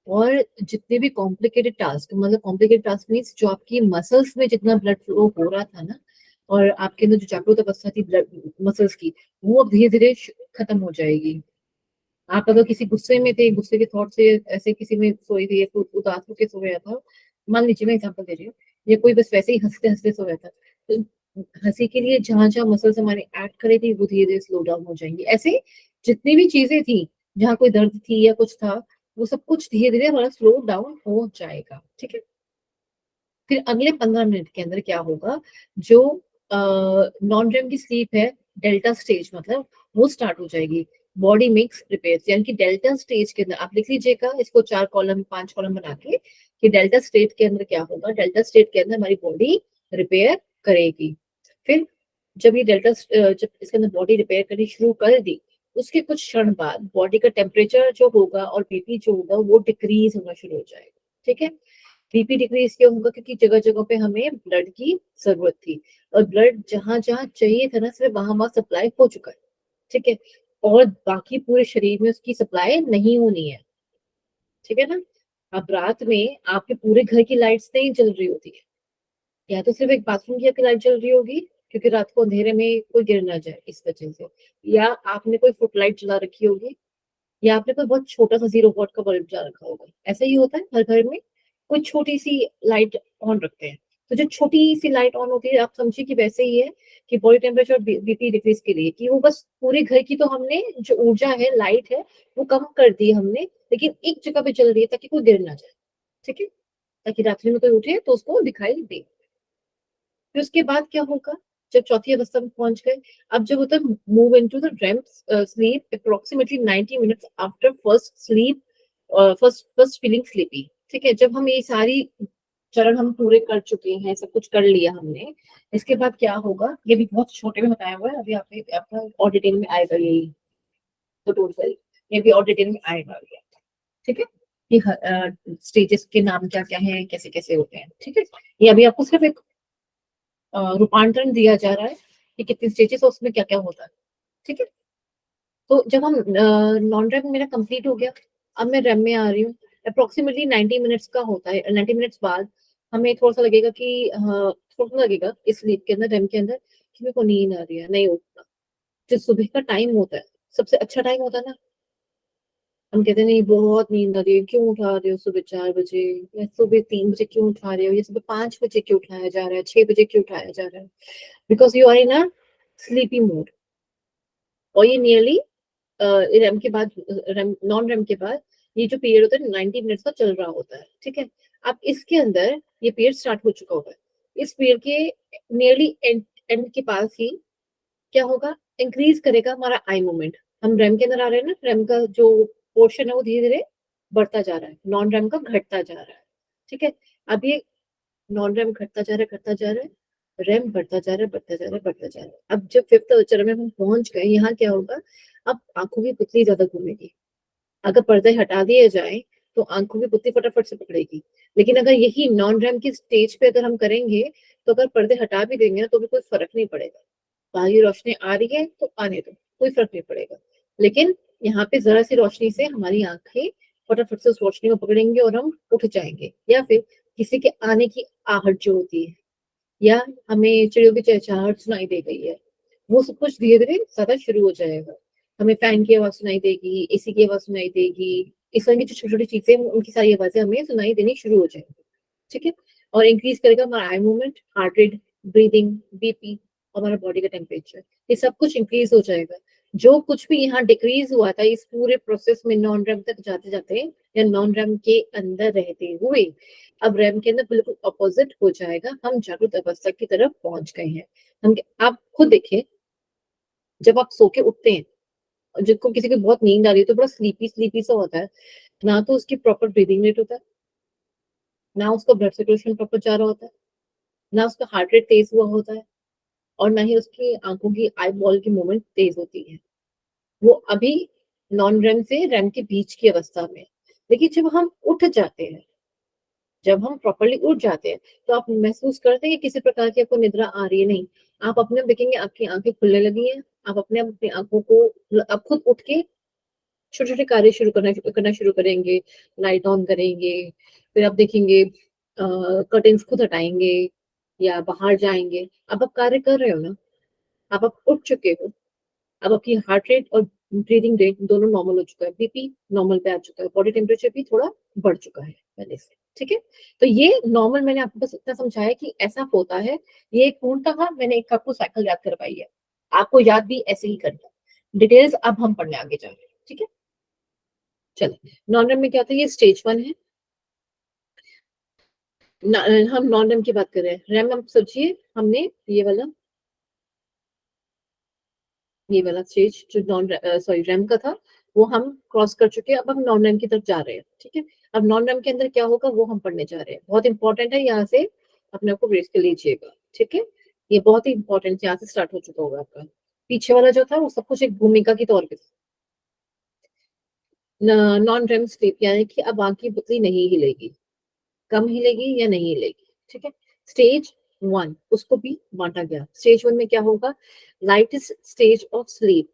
और जितने भी कॉम्प्लिकेटेड टास्क, मतलब कॉम्प्लिकेटेड टास्क मीन्स जो आपकी मसल्स में जितना ब्लड फ्लो हो रहा था ना, और आपके अंदर जो जागरूक अवस्था थी ब्लड मसल्स की, वो अब धीरे धीरे खत्म हो जाएगी। आप अगर किसी गुस्से में थे, गुस्से के थॉट से ऐसे किसी में सोई थी, या उदास होकर सोया था, मान लीजिए मैं एग्जांपल दे रही हूँ, या कोई बस वैसे ही हंसते हंसते सोया था, तो हंसी के लिए जहां जहां मसल्स हमारे एक्ट करे थी वो धीरे धीरे स्लो डाउन हो जाएंगी। ऐसे जितनी भी चीजें थी, जहाँ कोई दर्द थी या कुछ था, वो सब कुछ धीरे धीरे हमारा स्लो डाउन हो जाएगा, ठीक है। फिर अगले 15 मिनट के अंदर क्या होगा? जो नॉन रेम की स्लीप है, डेल्टा स्टेज मतलब, वो स्टार्ट हो जाएगी। बॉडी मेक्स प्रिपेयर, यानी कि डेल्टा स्टेज के अंदर आप लिख लीजिएगा इसको 4 कॉलम 5 कॉलम बना के, कि डेल्टा स्टेट के अंदर क्या होगा? डेल्टा स्टेट के अंदर हमारी बॉडी रिपेयर करेगी। फिर जब ये डेल्टा जब इसके अंदर बॉडी रिपेयर करनी शुरू कर दी, उसके कुछ क्षण बाद बॉडी का टेम्परेचर जो होगा और बीपी जो होगा वो डिक्रीज होना शुरू हो जाएगा, ठीक है। बीपी डिक्रीज क्यों होगा? क्योंकि जगह जगह पे हमें ब्लड की जरूरत थी, और ब्लड जहां जहां चाहिए था ना, सिर्फ वहां वहां सप्लाई हो चुका है, ठीक है। और बाकी पूरे शरीर में उसकी सप्लाई नहीं होनी है, ठीक है ना। अब रात में आपके पूरे घर की लाइट्स नहीं जल रही होती है, या तो सिर्फ एक बाथरूम की आपकी लाइट जल रही होगी, क्योंकि रात को अंधेरे में कोई गिर ना जाए इस वजह से, या आपने कोई फुट लाइट जला रखी होगी, या आपने कोई बहुत छोटा सा 0 वॉट का बल्ब जला रखा होगा। ऐसा ही होता है हर घर में, कोई छोटी सी लाइट ऑन रखते हैं, तो जो छोटी सी लाइट ऑन होती है, आप समझिए कि वैसे ही है कि बॉडी टेम्परेचर और बीपी डिक्रीज के लिए, कि वो बस पूरे घर की तो हमने जो ऊर्जा है, लाइट है, वो कम कर दी हमने, लेकिन एक जगह पे चल रही है ताकि कोई गिर ना जाए, ठीक है, ताकि रात्रि में कोई उठे तो उसको दिखाई दे। फिर उसके बाद क्या होगा, जब चौथी अवस्था में पहुंच गए, अब जब होता है move into the REM sleep approximately 90 minutes after first sleep, first first feeling sleepy, ठीक है। जब हम ये सारी चरण हम पूरे कर चुके हैं, सब कुछ कर लिया हमने, इसके बाद क्या होगा, ये भी बहुत छोटे में बताया हुआ है, अभी आपका और डिटेल में आएगा यही, तो टोटल ये भी और डिटेल में आएगा ये, ठीक है, कि स्टेजेस के नाम क्या क्या हैं, कैसे कैसे होते हैं, ठीक है। ये अभी आपको सिर्फ एक रूपांतरण दिया जा रहा है कि कितनी स्टेजेस, उसमें क्या क्या होता है, ठीक है। तो जब हम नॉन रैम मेरा कंप्लीट हो गया, अब मैं रैम में आ रही हूँ, अप्रोक्सीमेटली 90 मिनट्स का होता है, 90 मिनट्स बाद हमें थोड़ा सा लगेगा कि थोड़ा सा लगेगा इस स्लीप के अंदर, रैम के अंदर, कि मेरे को नींद आ रही है, नहीं उठना। जो सुबह का टाइम होता है सबसे अच्छा टाइम होता है ना, हम कहते हैं नहीं बहुत नींद आ रही है, क्यों उठा रहे हो सुबह 4 बजे, या सुबह 3 बजे क्यों उठा रहे हो, या सुबह 5 बजे क्यों उठाया जा रहा है, 6 बजे क्यों उठाया जा रहा है, because you are in a sleepy mode. और ये नियरली रैम के बाद, रैम नॉन रैम के बाद ये जो पीरियड होता है 90 मिनट्स का चल रहा होता है, ठीक है। अब इसके अंदर ये पीरियड स्टार्ट हो चुका होगा, इस पीरियड के नियरली एंड एंड के पास ही क्या होगा, इंक्रीज करेगा हमारा आई मूवमेंट। हम रैम के अंदर आ रहे हैं ना, रैम का जो पोर्शन है वो धीरे धीरे बढ़ता जा रहा है, नॉन रैम का घटता जा रहा है, ठीक है। अब ये नॉन रैम घटता जा रहा है, घटता जा रहा है, रैम बढ़ता जा रहा है, बढ़ता जा रहा है, बढ़ता जा रहा है। अब जब फिफ्थ चरण में हम पहुंच गए, यहाँ क्या होगा, अब आंखों की पुतली ज्यादा घूमेगी। अगर पर्दे हटा दिए जाए तो आंखों की पुतली फटाफट से पकड़ेगी, लेकिन अगर यही नॉन रैम की स्टेज पे अगर हम करेंगे, तो अगर पर्दे हटा भी देंगे ना तो भी कोई फर्क नहीं पड़ेगा। बाहरी रोशनी आ रही है तो आने दो, कोई फर्क नहीं पड़ेगा। लेकिन यहाँ पे जरा सी रोशनी से हमारी आंखें फटाफट से उस रोशनी को पकड़ेंगे और हम उठ जाएंगे, या फिर किसी के आने की आहट जो होती है, या हमें चिड़ियों की चहचहाहट सुनाई दे गई है, वो सब कुछ धीरे धीरे ज्यादा शुरू हो जाएगा। हमें फैन की आवाज सुनाई देगी, एसी की आवाज सुनाई देगी, इस तरह की जो छोटी छोटी चीजें हैं, उनकी सारी आवाजें हमें सुनाई देनी शुरू हो जाएंगी, ठीक है। और इंक्रीज करेगा हमारा eye movement, heart rate, breathing, BP, हमारा बॉडी का टेम्परेचर, ये सब कुछ इंक्रीज हो जाएगा। जो कुछ भी यहाँ डिक्रीज हुआ था इस पूरे प्रोसेस में नॉन रैम तक जाते जाते, या नॉन रैम के अंदर रहते हुए, अब रैम के अंदर बिल्कुल अपोजिट हो जाएगा, हम जागृत अवस्था की तरफ पहुंच गए हैं। हम, आप खुद देखिए, जब आप सो के उठते हैं, जिसको किसी को बहुत नींद आ रही है तो बड़ा स्लीपी स्लीपी सा होता है, ना तो उसकी प्रॉपर ब्रीदिंग रेट होता है, ना उसका ब्लड सर्कुलेशन प्रॉपर जा रहा होता है, ना उसका हार्ट रेट तेज हुआ होता है, और ना ही उसकी आंखों की आई बॉल की मूवमेंट तेज होती है। वो अभी नॉन रैम से रैम के बीच की अवस्था में है। लेकिन जब हम उठ जाते हैं, जब हम प्रॉपरली उठ जाते हैं, तो आप महसूस करते हैं कि किसी प्रकार की आपको निद्रा आ रही है, नहीं। आप अपने आप देखेंगे आपकी आंखें खुलने लगी हैं, आप अपने आप अपनी आंखों को, आप खुद उठ के छोटे छोटे कार्य शुरू करना शुरू करेंगे, लाइट ऑन करेंगे, फिर आप देखेंगे कर्टेन्स खुद हटाएंगे, या बाहर जाएंगे। अब आप कार्य कर रहे हो ना, अब आप उठ चुके हो, अब आपकी हार्ट रेट और ब्रीदिंग रेट दोनों नॉर्मल हो चुका है, बीपी नॉर्मल पे आ चुका है, बॉडी टेम्परेचर भी थोड़ा बढ़ चुका है पहले से, ठीक है। तो ये नॉर्मल, मैंने आपको बस इतना समझाया कि ऐसा होता है। ये पूर्णतः मैंने एक आपको साइकिल याद करवाई है, आपको याद भी ऐसे ही करना है। डिटेल्स अब हम पढ़ने आगे जा रहे हैं, ठीक है। चलिए, नॉन रैम में क्या होता है, ये स्टेज 1 है। हम नॉन रैम की बात कर रहे हैं। रैम हम सोचिए, हमने ये वाला स्टेज जो नॉन सॉरी रैम का था, वो हम क्रॉस कर चुके हैं। अब हम नॉन रैम की तरफ जा रहे हैं, ठीक है। अब नॉन रैम के अंदर क्या होगा वो हम पढ़ने जा रहे हैं, बहुत इंपॉर्टेंट है, यहाँ से अपने आप को ब्रेस कर लीजिएगा, ठीक है। ये बहुत ही इंपॉर्टेंट, यहाँ से स्टार्ट हो चुका होगा आपका। पीछे वाला जो था वो सब कुछ एक भूमिका के तौर पे, नॉन रैम स्लीप, यानी कि अब आंख की पुतली नहीं हिलेगी, कम हिलेगी या नहीं हिलेगी, ठीक है। स्टेज 1 उसको भी बांटा गया। स्टेज 1 में क्या होगा, lightest stage of sleep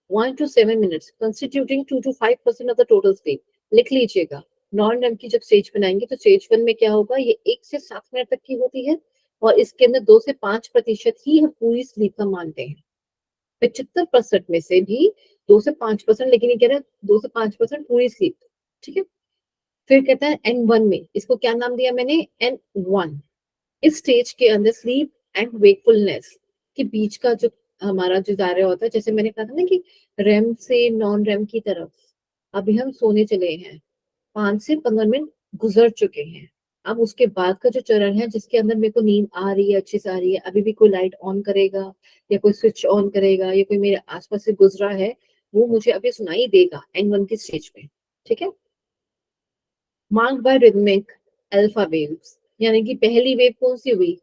1 to 7 minutes constituting 2 to 5% of the total sleep। लिख लीजिएगा, नॉन रैम की जब स्टेज बनाएंगे तो स्टेज 1 में क्या होगा, ये 1 से 7 मिनट तक की होती है, और इसके अंदर 2 से 5% ही हम पूरी स्लीप का मानते हैं। 75% में से भी 2 से 5%, लेकिन ये कह रहे हैं 2 से 5% पूरी स्लीप, ठीक है। फिर कहता है N1 में, इसको क्या नाम दिया मैंने, N1। इस स्टेज के अंदर स्लीप एंड वेकफुलनेस के बीच का जो हमारा जो दायरा होता है, जैसे मैंने कहा था ना कि रेम से नॉन रेम की तरफ, अभी हम सोने चले हैं, 5 से 15 मिनट गुजर चुके हैं। अब उसके बाद का जो चरण है जिसके अंदर मेरे को नींद आ रही है, अच्छे से आ रही है, अभी भी कोई लाइट ऑन करेगा या कोई स्विच ऑन करेगा या कोई मेरे आसपास से गुजरा है, वो मुझे अभी सुनाई देगा N1 की स्टेज पे। ठीक है, marked by rhythmic alpha waves, यानी कि पहली वेव कौन सी हुई?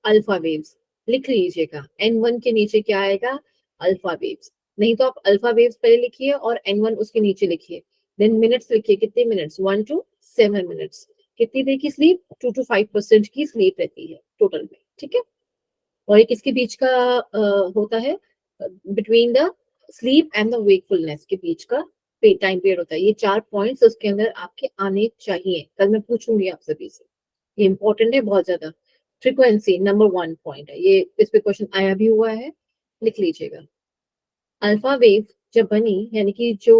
Alpha waves. लिख लीजिएगा N1 के नीचे क्या आएगा? Alpha waves. नहीं तो आप अल्फा वेव्स पहले लिखिए और N1 उसके नीचे लिखिए। देन मिनट्स लिखिए, कितने मिनट्स? 1 to 7 minutes. कितनी देर की स्लीप? 2 to 5% की स्लीप रहती है टोटल में। ठीक है, और ये किसके बीच का होता है? Between the sleep and the wakefulness के बीच का टाइम पीरियड होता है। ये 4 पॉइंट्स उसके अंदर आपके आने चाहिए। कल मैं पूछूंगी आप सभी से, ये इंपॉर्टेंट है बहुत ज्यादा। फ्रीक्वेंसी नंबर 1 पॉइंट है ये, इस पे क्वेश्चन आया भी हुआ है, लिख लीजिएगा। अल्फा वेव जब बनी, यानी कि जो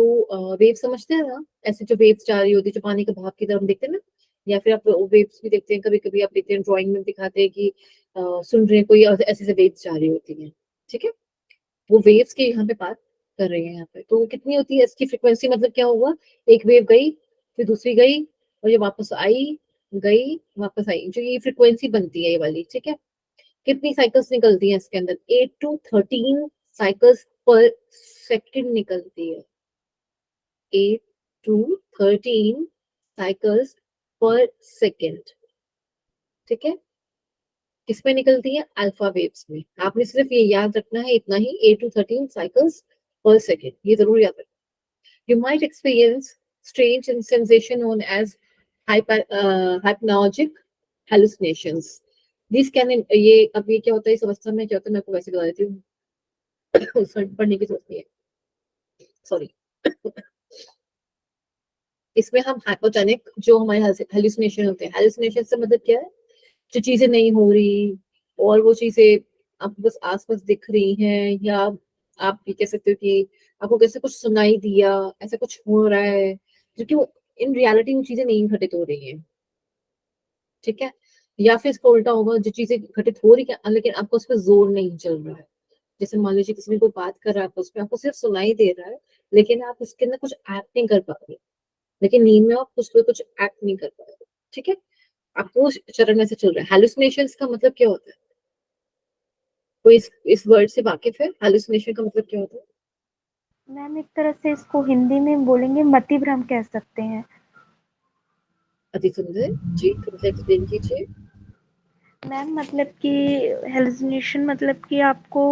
वेव समझते हैं ना, ऐसे जो वेव्स जा रही होती है, जो पानी के बहाव की तरफ देखते हैं ना, या फिर आप वेव्स भी देखते हैं, कभी कभी आप देखते हैं ड्राइंग में दिखाते हैं कि सुन रहे हैं कोई ऐसे ऐसे वेव्स जा रही होती हैं। ठीक है, वो वेव्स के यहाँ पे बात कर रहे हैं यहाँ पे। तो वो कितनी होती है इसकी फ्रिक्वेंसी? मतलब क्या हुआ, एक वेव गई, फिर दूसरी गई, और ये वापस आई, गई, वापस आई, जो ये फ्रिक्वेंसी बनती है ये वाली। ठीक है, कितनी साइकिल्स निकलती हैं इसके अंदर? 8 to 13 साइकिल्स पर सेकंड निकलती है। 8 to 13 साइकिल्स पर सेकंड। ठीक है, किसमें निकलती है? अल्फा वेव्स में। आपने सिर्फ ये याद रखना है इतना ही, 8 to 13 साइकिल्स पर सेकंड, ये जरूर याद रखना। You might experience strange sensation known as hypnagogic hallucinations. These can, ये अब ये क्या होता है इस अवस्था में, क्या होता है मैं आपको वैसे बता देती हूँ, पढ़ने की जरूरत नहीं है, सॉरी। इसमें हम हाइपोटोनिक जो हमारे हेलुसिनेशन होते हैं, हेलुसिनेशन से मतलब क्या है? जो चीजें नहीं हो रही और वो चीजें आपको बस आसपास दिख रही हैं, या आप ये कह सकते हो कि आपको कैसे कुछ सुनाई दिया, ऐसा कुछ हो रहा है, जो कि इन रियलिटी वो चीजें नहीं घटित हो रही हैं। ठीक है, या फिर इसका उल्टा होगा, जो चीजें घटित हो रही है लेकिन आपको उस पर जोर नहीं चल रहा है। जैसे मान लीजिए किसी ने कोई बात कर रहा है आपस में, आपको सिर्फ सुनाई दे रहा है लेकिन आप उसके अंदर कुछ एक्ट नहीं कर पा रहे, लेकिन नींद में आप कुछ कुछ एक्ट नहीं कर पा रहे। ठीक है, आपको उस चरण में से चल रहा है। हेलुसिनेशंस का मतलब क्या होता है? कोई इस वर्ड से वाकिफ है? हेलुसिनेशन का मतलब क्या होता है? मैम एक तरह से इसको हिंदी में बोलेंगे मति भ्रम कह सकते हैं। अति सुंदर जी, थोड़ा सा एक्सप्लेन कीजिए। मैम मतलब कि हेलुसिनेशन मतलब कि आपको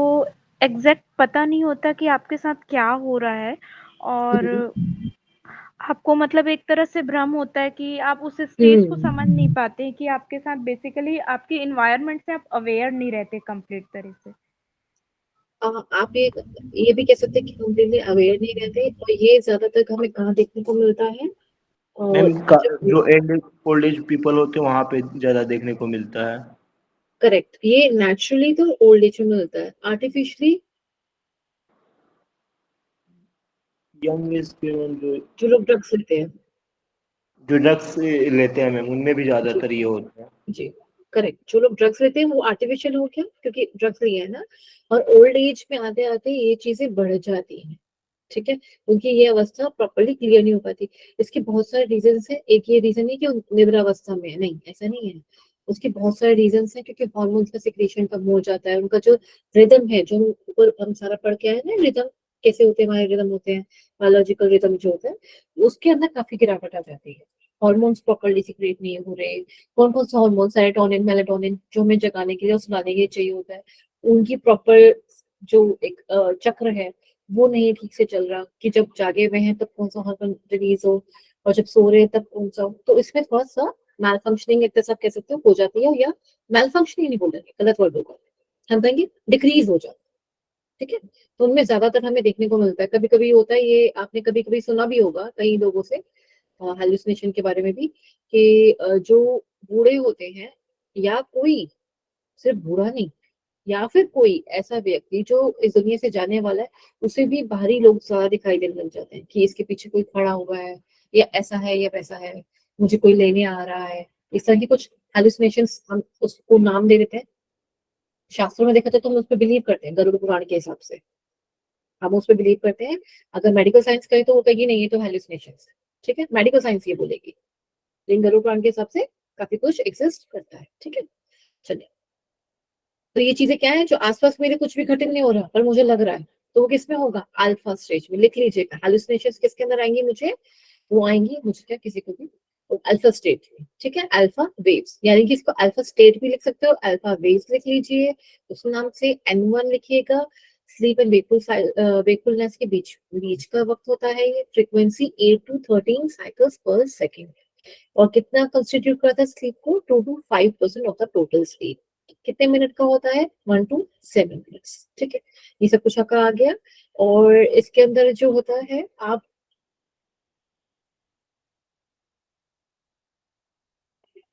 एग्जैक्ट पता नहीं होता कि आपके साथ क्या हो रहा है, और आपको मतलब एक तरह से भ्रम होता है कि आप उस स्टेज को समझ नहीं पाते हैं कि आपके साथ बेसिकली आपके इन्वायरमेंट से आप अवेयर नहीं रहते कंप्लीट तरह से। आप ये भी कह सकते हैं कि कंप्लीटली अवेयर नहीं रहते, और ये ज्यादातर हमें कहाँ देखने को मिलता है? मैम और जब जो ओल्ड एज पीपल होते हैं वहाँ पे ज्यादा देखने को मिलता है। करेक्ट, ये नेचुरली तो ओल्ड एज में मिलता है, आर्टिफिशियली यंग एज के जो लोग ड्रग्स लेते हैं। जो ड्रग्स लेते हैं मैम, उनमें भी जी ज्यादातर ये होता है। जी, करेक्ट, जो लोग ड्रग्स लेते हैं वो आर्टिफिशियल हो गया क्योंकि ड्रग्स लिए है ना, और ओल्ड एज में आते आते ये चीजें बढ़ जाती हैं। ठीक है, उनकी ये अवस्था प्रॉपर्ली क्लियर नहीं हो पाती। इसके बहुत सारे रीजन है, एक ये रीजन है कि निद्रावस्था में है, नहीं ऐसा नहीं है। उसके बहुत सारे रीजन है, क्योंकि हार्मोन्स का सिक्रेशन कम हो जाता है, उनका जो रिदम है, जो ऊपर हम सारा पढ़ के आए ना, रिदम कैसे होते हैं, हमारे रिदम होते हैं, बायोलॉजिकल रिदम जो होता है, उसके अंदर काफी गिरावट आ जाती है। हॉर्मोन्स प्रॉपर्ली सिक्रेट नहीं हो रहे। कौन कौन सा हार्मोन, सेरोटोनिन, मेलाटोनिन, जो हमें जगाने के लिए और सुलाने के लिए चाहिए होता है, उनकी प्रॉपर जो एक चक्र है वो नहीं ठीक से चल रहा, कि जब जागे हुए हैं तब कौन सा हार्मोन रिलीज हो और जब सो रहे हैं तब कौन सा हो। तो इसमें थोड़ा सा मैल फंक्शनिंग एक तरह कह सकते हो जाती है, या मैल फंक्शनिंग नहीं बोलेंगे, गलत वर्ड होगा, हम कहेंगे डिक्रीज हो जाता है। ठीक है, तो उनमें ज्यादातर हमें देखने को मिलता है। कभी कभी होता है, ये आपने कभी कभी सुना भी होगा कई लोगों से हेलुसिनेशन के बारे में भी, कि जो बूढ़े होते हैं, या कोई, सिर्फ बूढ़ा नहीं, या फिर कोई ऐसा व्यक्ति जो इस दुनिया से जाने वाला है, उसे भी बाहरी लोग ज्यादा दिखाई देने लग जाते हैं, कि इसके पीछे कोई खड़ा हुआ है, या ऐसा है या वैसा है, मुझे कोई लेने आ रहा है। इस तरह की कुछ हेलुसिनेशंस हम उसको नाम दे देते हैं। शास्त्रों में देखा जाए तो हम उस पर बिलीव करते हैं, गरुड़ पुराण के हिसाब से हम उस पर बिलीव करते हैं। अगर मेडिकल साइंस कहे तो वो कहेगी नहीं ये तो हेलुसिनेशंस है, ठीक है, मेडिकल साइंस ये बोलेगी, लेकिन गरुड़ पुराण के हिसाब से काफी कुछ एग्जिस्ट करता है, ठीक है। चलिए, तो ये चीजें क्या है जो आसपास मेरे कुछ भी घटित नहीं हो रहा पर मुझे लग रहा है, तो वो किसमें होगा, अल्फा स्टेज में। लिख लीजिएगा, हेलुसिनेशंस किसके अंदर आएंगी मुझे, वो आएंगी मुझे क्या किसी को भी अल्फा स्टेट में, ठीक है, अल्फा वेव्स, यानी कि इसको अल्फा स्टेट भी लिख सकते हो, अल्फा वेव्स लिख लीजिए, उस नाम से N1 लिखिएगा। स्लीप एंड वेकफुलनेस के बीच बीच का वक्त होता है ये, फ्रीक्वेंसी 8 to 13 साइकिल्स पर सेकेंड, और कितना कंस्टिट्यूट करता है स्लीप को, 2 to 5% of the total sleep. कितने मिनट का होता है, 1 to 7 मिनट्स, ठीक है। ये सब कुछ आपका आ गया, और इसके अंदर जो होता है आप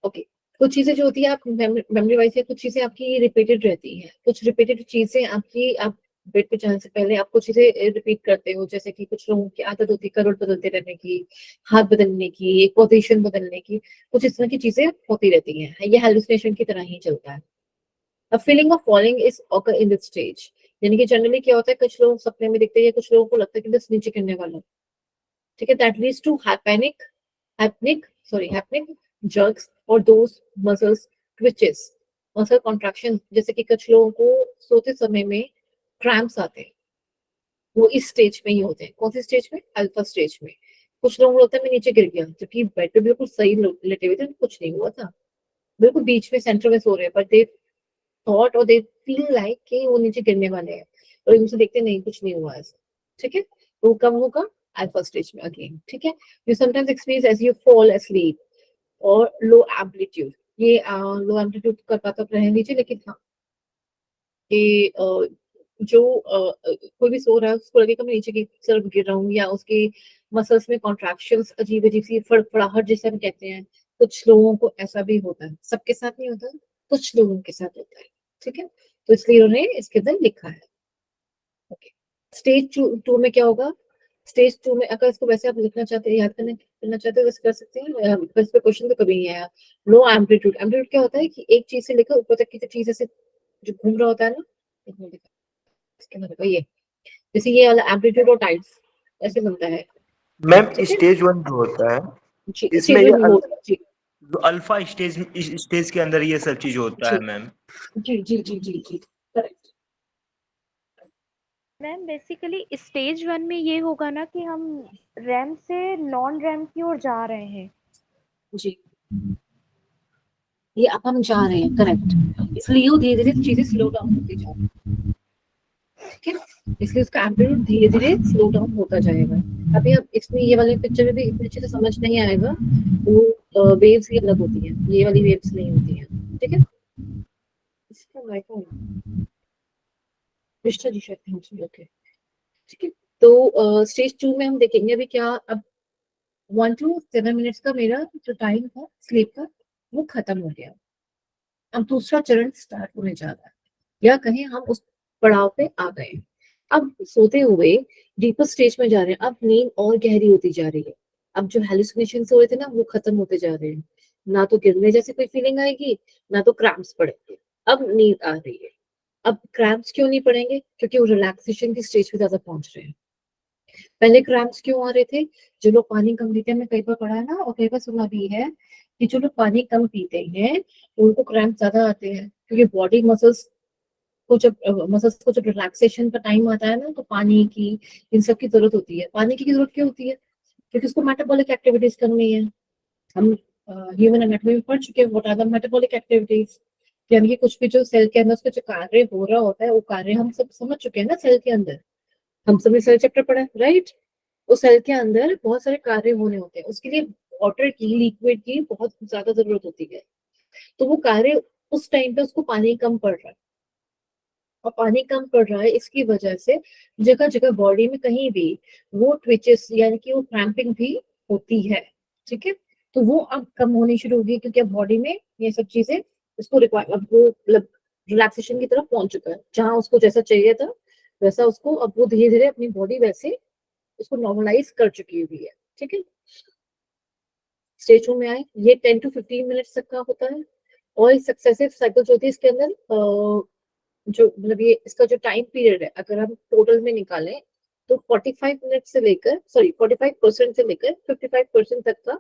ओके कुछ चीजें जो होती है आप मेमोरी वाइज है, कुछ चीजें आपकी रिपीटेड रहती हैं, कुछ रिपीटेड चीजें आपकी, आप बेड पे जाने से पहले आप कुछ चीजें रिपीट करते हो, जैसे कि कुछ लोगों की आदत होती है करवट बदलते रहने की, हाथ बदलने की, एक पोजीशन बदलने की, कुछ इस तरह की चीजें होती रहती हैं, ये हेलुसिनेशन की तरह ही चलता है। A feeling of falling is occur in this stage, यानी कि जनरली क्या होता है, कुछ लोग सपने में दिखते हैं, कुछ लोगों को लगता है कि बस नीचे गिरने वाला हूं, ठीक है, that leads to haptic jerks or those muscles twitches, muscle contraction, जैसे कि कुछ लोगों को सोते समय में क्रैम्प्स आते हैं, वो इस स्टेज में ही होते हैं। कौन सी स्टेज में, अल्फा स्टेज में। कुछ लोगों को लगता है मैं नीचे गिर गया, जबकि बेड पे बिल्कुल सही लेटे हुए थे, कुछ नहीं हुआ था, बिल्कुल बीच में सेंटर में सो रहे हैं, बट दे थॉट और दे फील लाइक कि वो नीचे गिरने वाले हैं, और उनसे देखते नहीं कुछ नहीं हुआ ऐसा, ठीक है। तो वो कब होगा, अल्फा स्टेज में अगेन, ठीक है। You sometimes experience as you fall asleep और लो एम्पलीट्यूड, ये लो एम्पलीट्यूड का पता रहने दीजिए, लेकिन हाँ कि जो कोई भी सो रहा है उसको लगेगा मैं नीचे की तरफ गिर रहा हूँ, या उसकी मसल्स में कॉन्ट्रैक्शंस अजीब अजीब सी फड़फड़ाहट जिसे हम कहते हैं, कुछ लोगों को ऐसा भी होता है, सबके साथ नहीं होता, कुछ लोगों के साथ होता है, ठीक है। तो इसलिए उन्होंने इसके अंदर लिखा है। ओके, स्टेज टू में क्या होगा, स्टेज टू में अगर इसको वैसे आप लिखना चाहते हैं, याद करना चाहते हैं, वैसे कर सकते हैं, बस पे क्वेश्चन तो कभी नहीं आया। लो एम्पलीट्यूड, एम्पलीट्यूड क्या होता है कि एक चीज से लेकर ऊपर तक की चीज ऐसे जो घूम रहा होता है ना, इसमें देखा, इसके अंदर देखो, ये जैसे ये वाला एम्पलीट्यूड और टाइड्स ऐसे बनता है, मैम ठीक है स्टेज 1 जो होता है जी, इसमें स्टेज ये वन मोड जी जो अल्फा स्टेज स्टेज के अंदर ये सब चीज होता जी है मैम। जी जी जी जी जी करेक्ट मैम बेसिकली स्टेज 1 में ये होगा ना कि हम रैम से नॉन रैम की ओर जा रहे हैं। जी, ये अब हम जा रहे हैं, करेक्ट, इसलिए वो धीरे धीरे चीजें स्लो डाउन होती जा रही है, ठीक है, इसलिए उसका एम्पलीट्यूड धीरे धीरे स्लो डाउन होता जाएगा। अभी अब इसमें ये वाले पिक्चर में भी इतने अच्छे से समझ नहीं आएगा, वो वेव्स ही अलग होती है, ये वाली वेव्स नहीं होती है, ठीक है। इसका वाईफाई निष्ठा जी शायद, ओके, ठीक है। तो स्टेज टू में हम देखेंगे अभी क्या, अब 1 to 7 मिनट्स का मेरा जो टाइम था स्लीप का वो खत्म हो गया, अब दूसरा चरण स्टार्ट होने जा रहा है, या कहें हम उस पड़ाव पे आ गए। अब सोते हुए डीपर स्टेज में जा रहे हैं, अब नींद और गहरी होती जा रही है, अब जो हेलुसिनेशन हो रहे थे ना वो खत्म होते जा रहे हैं, ना तो गिरने जैसी कोई फीलिंग आएगी, ना तो क्रैम्प्स पड़ेंगे, अब नींद आ रही है। अब क्रैम्प्स क्यों नहीं पड़ेंगे, क्योंकि वो रिलैक्सेशन की स्टेज पे ज्यादा पहुंच रहे हैं। पहले क्रैम्प्स क्यों आ रहे थे, जो लोग पानी कम पीते हैं, मैं कई बार पढ़ा है ना और कई बार सुना भी है कि जो लोग पानी कम पीते हैं उनको क्रैम्प ज्यादा आते हैं, क्योंकि बॉडी मसल्स को जब रिलैक्सेशन का टाइम आता है ना तो पानी की इन सब की जरूरत होती है। पानी की जरूरत क्यों होती है, क्योंकि उसको मेटाबॉलिक एक्टिविटीज करनी है। हम ह्यूमन एनाटॉमी में पढ़ चुके हैं what are the metabolic activities, यानी कि कुछ भी जो सेल के अंदर उसका जो कार्य हो रहा होता है वो कार्य हम सब समझ चुके हैं ना, सेल के अंदर हम सभी सेल चैप्टर पढ़ा है, राइट। उस सेल के अंदर बहुत सारे कार्य होने होते हैं, उसके लिए वाटर की, लिक्विड की बहुत ज्यादा जरूरत होती है, तो वो कार्य उस टाइम पे उसको पानी कम पड़ रहा है, और पानी कम पड़ रहा है इसकी वजह से जगह जगह बॉडी में कहीं भी वो ट्विचेस यानी कि वो क्रैम्पिंग भी होती है, ठीक है। तो वो अब कम होनी शुरू होगी, क्योंकि अब बॉडी में ये सब चीजें उसको रिक्वायर, अब वो मतलब रिलैक्सेशन की तरफ पहुंच चुका है, जहां उसको जैसा चाहिए था वैसा उसको, अब वो धीरे धीरे अपनी बॉडी वैसे उसको नॉर्मलाइज कर चुकी हुई है, ठीक है। स्टेज 2 में आए, ये 10 to 15 मिनट्स तक का होता है। और सक्सेसिव साइकिल्स होती है इसके अंदर, जो मतलब ये इसका जो टाइम पीरियड है अगर हम टोटल में निकालें तो 45 मिनट से लेकर 45% से लेकर 55% तक का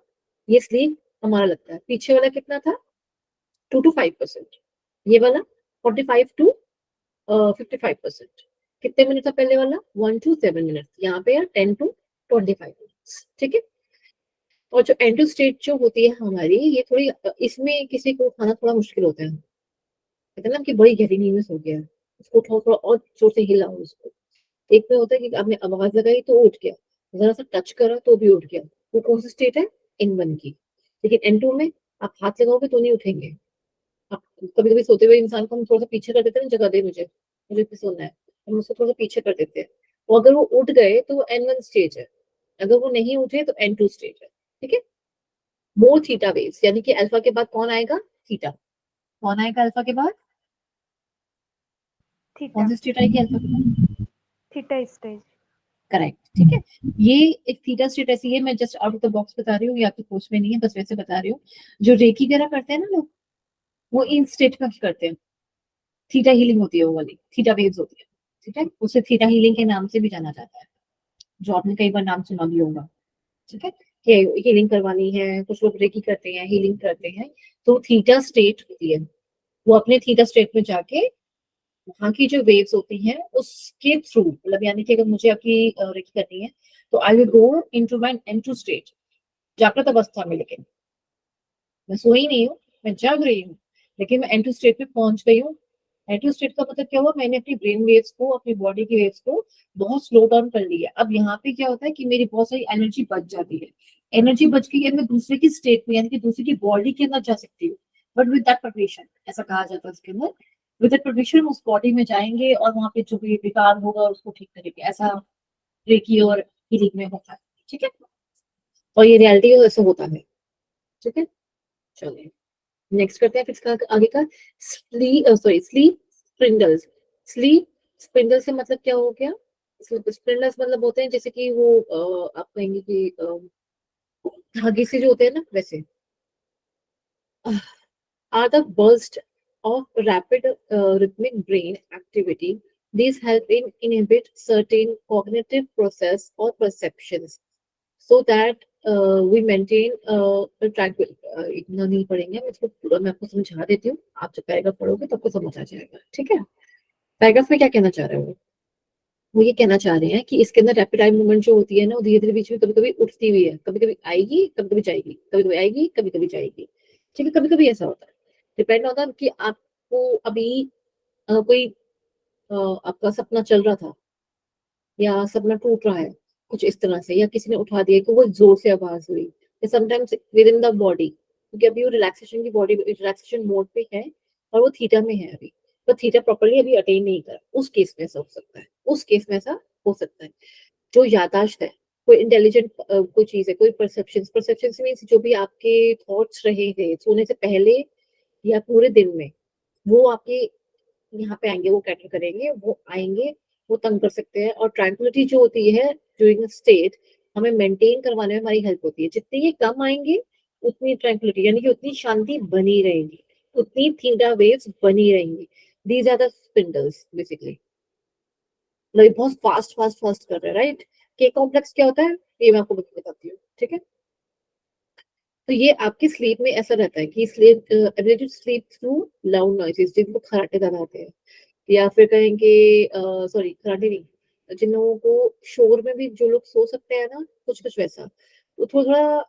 ये स्लीप हमारा लगता है। पीछे वाला कितना था? 2 to 5%। ये वाला 45 to 55%। कितने मिनट था पहले वाला? 1 to 7 मिनट। यहाँ पे 10 to 25 मिनट्स। ठीक है। और जो एंडो स्टेट जो होती है हमारी, ये थोड़ी इसमें किसी को उठाना थोड़ा मुश्किल होता है। कहते हैं ना कि बड़ी गहरी नींद में सो गया, उसको उठाओ, थोड़ा और जोर से हिलाओ उसको। एक में होता है कि आपने आवाज लगाई तो उठ गया, जरा सा टच करा तो भी उठ गया। वो कौन सी स्टेट है? N1 की। लेकिन N2 में आप हाथ लगाओगे तो नहीं उठेंगे। आप कभी कभी सोते हुए इंसान को हम थोड़ा सा पीछे कर देते हैं ना, जगह दे मुझे, मुझे भी सोना है, हम उसको थोड़ा सा पीछे कर देते हैं। और अगर वो उठ गए तो वो N1 स्टेज है, अगर वो नहीं उठे तो N2 स्टेज है। ठीक है। मोर थीटा वेव्स, यानी कि अल्फा के बाद कौन आएगा? थीटा। कौन आएगा अल्फा के बाद? थीटा कौन सी स्टेट आएगी अल्फा के बाद? Theta stage. करेक्ट। ठीक है। ये एक थीटा स्टेट ऐसी है, मैं just out of the box बता रही हूँ, ये आपके कोर्स में नहीं है, बस वैसे बता रही हूँ। जो रेकी वगैरह करते हैं ना लोग, वो इन स्टेट में करते हैं। थीटा हीलिंग होती है वो वाली, थीटा वेव्स होती है। ठीक है। उसे थीटा हीलिंग के नाम से भी जाना जाता है, जो आपने कई बार नाम सुना भी होगा। ठीक है। कि हीलिंग करवानी है, कुछ लोग रेकी करते हैं, हीलिंग करते हैं, तो थीटा स्टेट होती है। वो अपने थीटा स्टेट में जाके वहां की जो वेव्स होती हैं उसके थ्रू, मतलब यानी कि अगर मुझे आपकी रेकी करनी है तो I will go into my N2 state, जागृत अवस्था में। लेकिन मैं सोई नहीं हूँ, मैं जाग रही हूँ, लेकिन मैं N2 स्टेट में पहुंच गई हूँ। N2 स्टेट का मतलब क्या हुआ? मैंने अपनी ब्रेन वेव्स को, अपनी बॉडी की वेव्स को बहुत स्लो डाउन कर लिया। अब यहाँ पे क्या होता है कि मेरी बहुत सारी एनर्जी बच जाती है। एनर्जी बच गई है, मैं दूसरे की स्टेट में यानी कि दूसरे की बॉडी के अंदर जा सकती हूँ, बट विद दैट परमिशन, ऐसा कहा जाता है उसके अंदर। विद दैट परमिशन हम उस बॉडी में जाएंगे और वहां पे जो भी विकार होगा उसको ठीक करेंगे। ऐसा रेकी और हीलिंग में होता है। ठीक है। और ये रियलिटी ऐसा होता है। ठीक है। चलिए नेक्स्ट करते हैं फिर इसका आगे का। Sleep spindles. स्लीप स्पिंडल से मतलब क्या हो गया? स्पिंडल्स मतलब होते हैं जैसे कि वो आप कहेंगे कि धागे से जो होते हैं ना, वैसे are the burst of rapid rhythmic brain activity. These help in inhibit certain cognitive process or perceptions so that we maintain a tranquil. इतना नहीं पढ़ेंगे हम इसको पूरा, मैं आपको समझा देती हूँ, आप जब पैराग्राफ पढ़ोगे तो आपको समझ आ जाएगा। ठीक है। पैराग्राफ में क्या कहना चाह रहे हो? वो ये कहना चाह रहे हैं कि इसके अंदर रैपिड आई मूवमेंट जो होती है ना, वो धीरे धीरे बीच में कभी कभी उठती हुई है, कभी कभी आएगी, कभी कभी जाएगी, कभी कभी आएगी, कभी कभी जाएगी। ठीक है। कभी कभी ऐसा होता है, डिपेंड होता है कि आपको अभी कोई आपका सपना चल रहा था या सपना टूट रहा है कुछ इस तरह से, या किसी ने उठा दिया कि वो जोर से आवाज हुई, या sometimes with in the body, क्योंकि अभी वो रिलैक्सेशन की बॉडी रिलैक्सेशन मोड पे है और वो थीटा में है अभी, तो थीटा प्रॉपर्ली अभी अटेन नहीं कर, उस केस में ऐसा हो सकता है। उस केस में ऐसा हो सकता है। जो याददाश्त है, कोई इंटेलिजेंट कोई चीज है, कोई परसेप्शन, परसेप्शन मीन्स जो भी आपके थॉट्स रहे हैं सोने से पहले या पूरे दिन में, वो आपके यहाँ पे आएंगे, वो कैटर करेंगे, वो आएंगे, वो तंग कर सकते हैं। और ट्रैंक्विलिटी जो होती है ड्यूरिंग स्टेट, हमें मेंटेन करवाने में हमारी हेल्प होती है। जितने ये कम आएंगे उतनी ट्रैंक्विलिटी यानी कि उतनी शांति बनी रहेगी, उतनी थीटा वेव्स बनी रहेंगी। These are the spindles basically. मतलब बहुत फास्ट फास्ट फास्ट कर रहे हैं, राइट? के कॉम्प्लेक्स क्या होता है ये मैं आपको बताती हूँ। ठीक है। तो ये आपकी स्लीप में ऐसा रहता है कि sleep ability to sleep through loud noises, जिनको खराटे ज्यादा आते हैं, या फिर कहेंगे सॉरी खराटे नहीं, जिन लोगों को शोर में भी जो लोग सो सकते हैं ना, कुछ कुछ वैसा, तो थोड़ा थोड़ा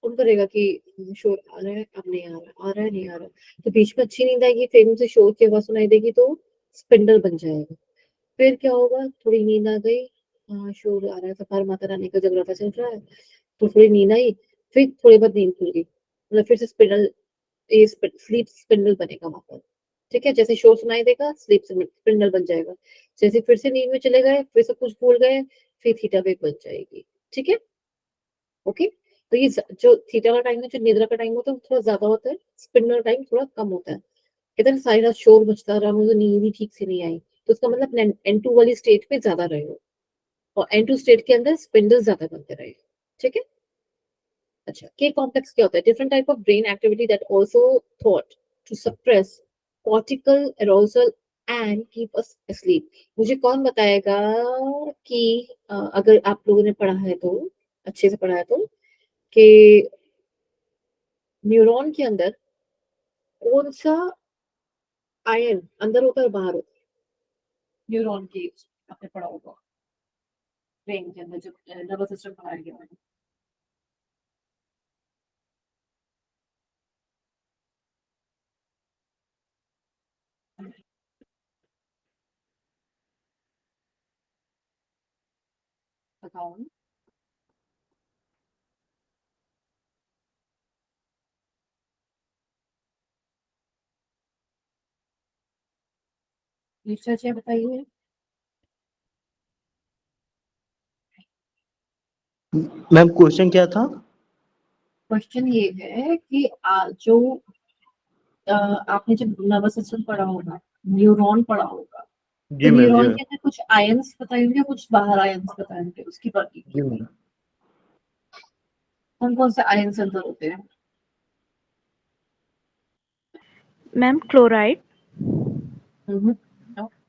उन करेगा कि शोर आ रहा है, अब नहीं आ रहा, आ रहा है, नहीं आ रहा, तो बीच में अच्छी नींद आएगी, फिर मुझे शोर की आवाज सुनाई देगी तो स्पिंडल बन जाएगा। फिर क्या होगा? थोड़ी नींद आ गई, शोर आ रहा है, सफार माता रानी का जगराता चल रहा है, तो थोड़ी नींद आई, फिर थोड़ी बहुत नींद खुल गई, मतलब फिर से स्पिंडल, ये स्लीप स्पिंडल बनेगा वहां पर। ठीक है। जैसे शोर सुनाई देगा, स्लीप स्पिंडल बन जाएगा। जैसे फिर से नींद में चले गए, फिर सब कुछ भूल गए, फिर थीटा वेव बन जाएगी। ठीक है। ओके। तो ये जो थीटा का टाइम है, जो निद्रा का टाइम होता है, वो थोड़ा ज्यादा होता है, स्पिंडल टाइम थोड़ा कम होता है। कहते हैं सारी रात शोर मचता रहा, मुझे नींद ही ठीक से नहीं आई, तो उसका मतलब N2 वाली स्टेट पे ज्यादा रहे हो, और N2 स्टेट के अंदर स्पिंडल ज्यादा बनते रहे। ठीक है। अच्छा, के कॉम्प्लेक्स क्या होता है? Different type of brain activity that also thought to suppress cortical arousal and keep us asleep। मुझे कौन बताएगा कि अगर आप लोगों ने पढ़ा है तो, अच्छे से पढ़ा है तो, कि न्यूरॉन के अंदर कौन सा आयन अंदर होता है और बाहर होता है? न्यूरॉन की आपने पढ़ा होगा ब्रेन के अंदर, जो नर्वस सिस्टम पढ़ाया गया है। बताओ। रिसर्च है, बताइए। मैम क्वेश्चन क्या था? क्वेश्चन ये है कि जो आपने जब नर्वस सिस्टम पढ़ा होगा, न्यूरॉन पढ़ा होगा, तो जी मैम, जी न्यूरॉन मैम, के अंदर कुछ आयंस बताए होंगे, कुछ बाहर आयंस बताए होंगे, उसकी बात की जी मैम। कौन कौन से आयंस अंदर होते हैं? Ma'am chloride, hmm,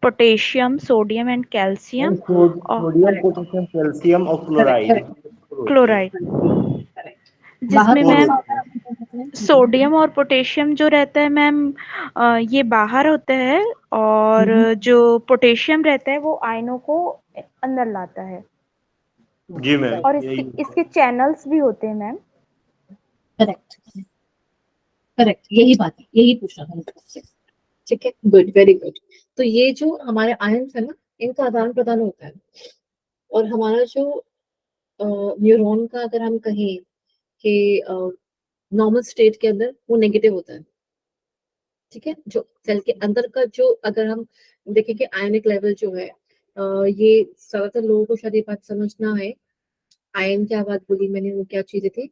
potassium, sodium and calcium और सोडियम, करेक्ट पोटेशियम, कैल्शियम और करेक्ट क्लोराइड करेक्ट होते हैं। Chloride, correct. बाहर जिसमें कौन मैम सा होता है आपने क्या बताया? सोडियम और पोटेशियम जो रहता है मैम, ये बाहर होता है, और जो पोटेशियम रहता है वो आयनों को अंदर लाता है, जी मैम, और यही इसके होता है। इसके चैनल्स भी होते हैं मैम। करेक्ट करेक्ट, यही बात है, यही पूछना था मुझे आपसे। ठीक है, गुड, वेरी गुड। तो ये जो हमारे आयंस है ना, इनका आदान प्रदान होता है। और हमारा जो न्यूरॉन का अगर हम कहें कि नॉर्मल स्टेट के अंदर वो नेगेटिव होता है। ठीक है, जो सेल के अंदर का जो, अगर हम देखें कि आयनिक लेवल जो है, ये ज्यादातर लोगों को शायद ये बात समझना है। आयन क्या बात बोली मैंने, वो क्या चीजें थी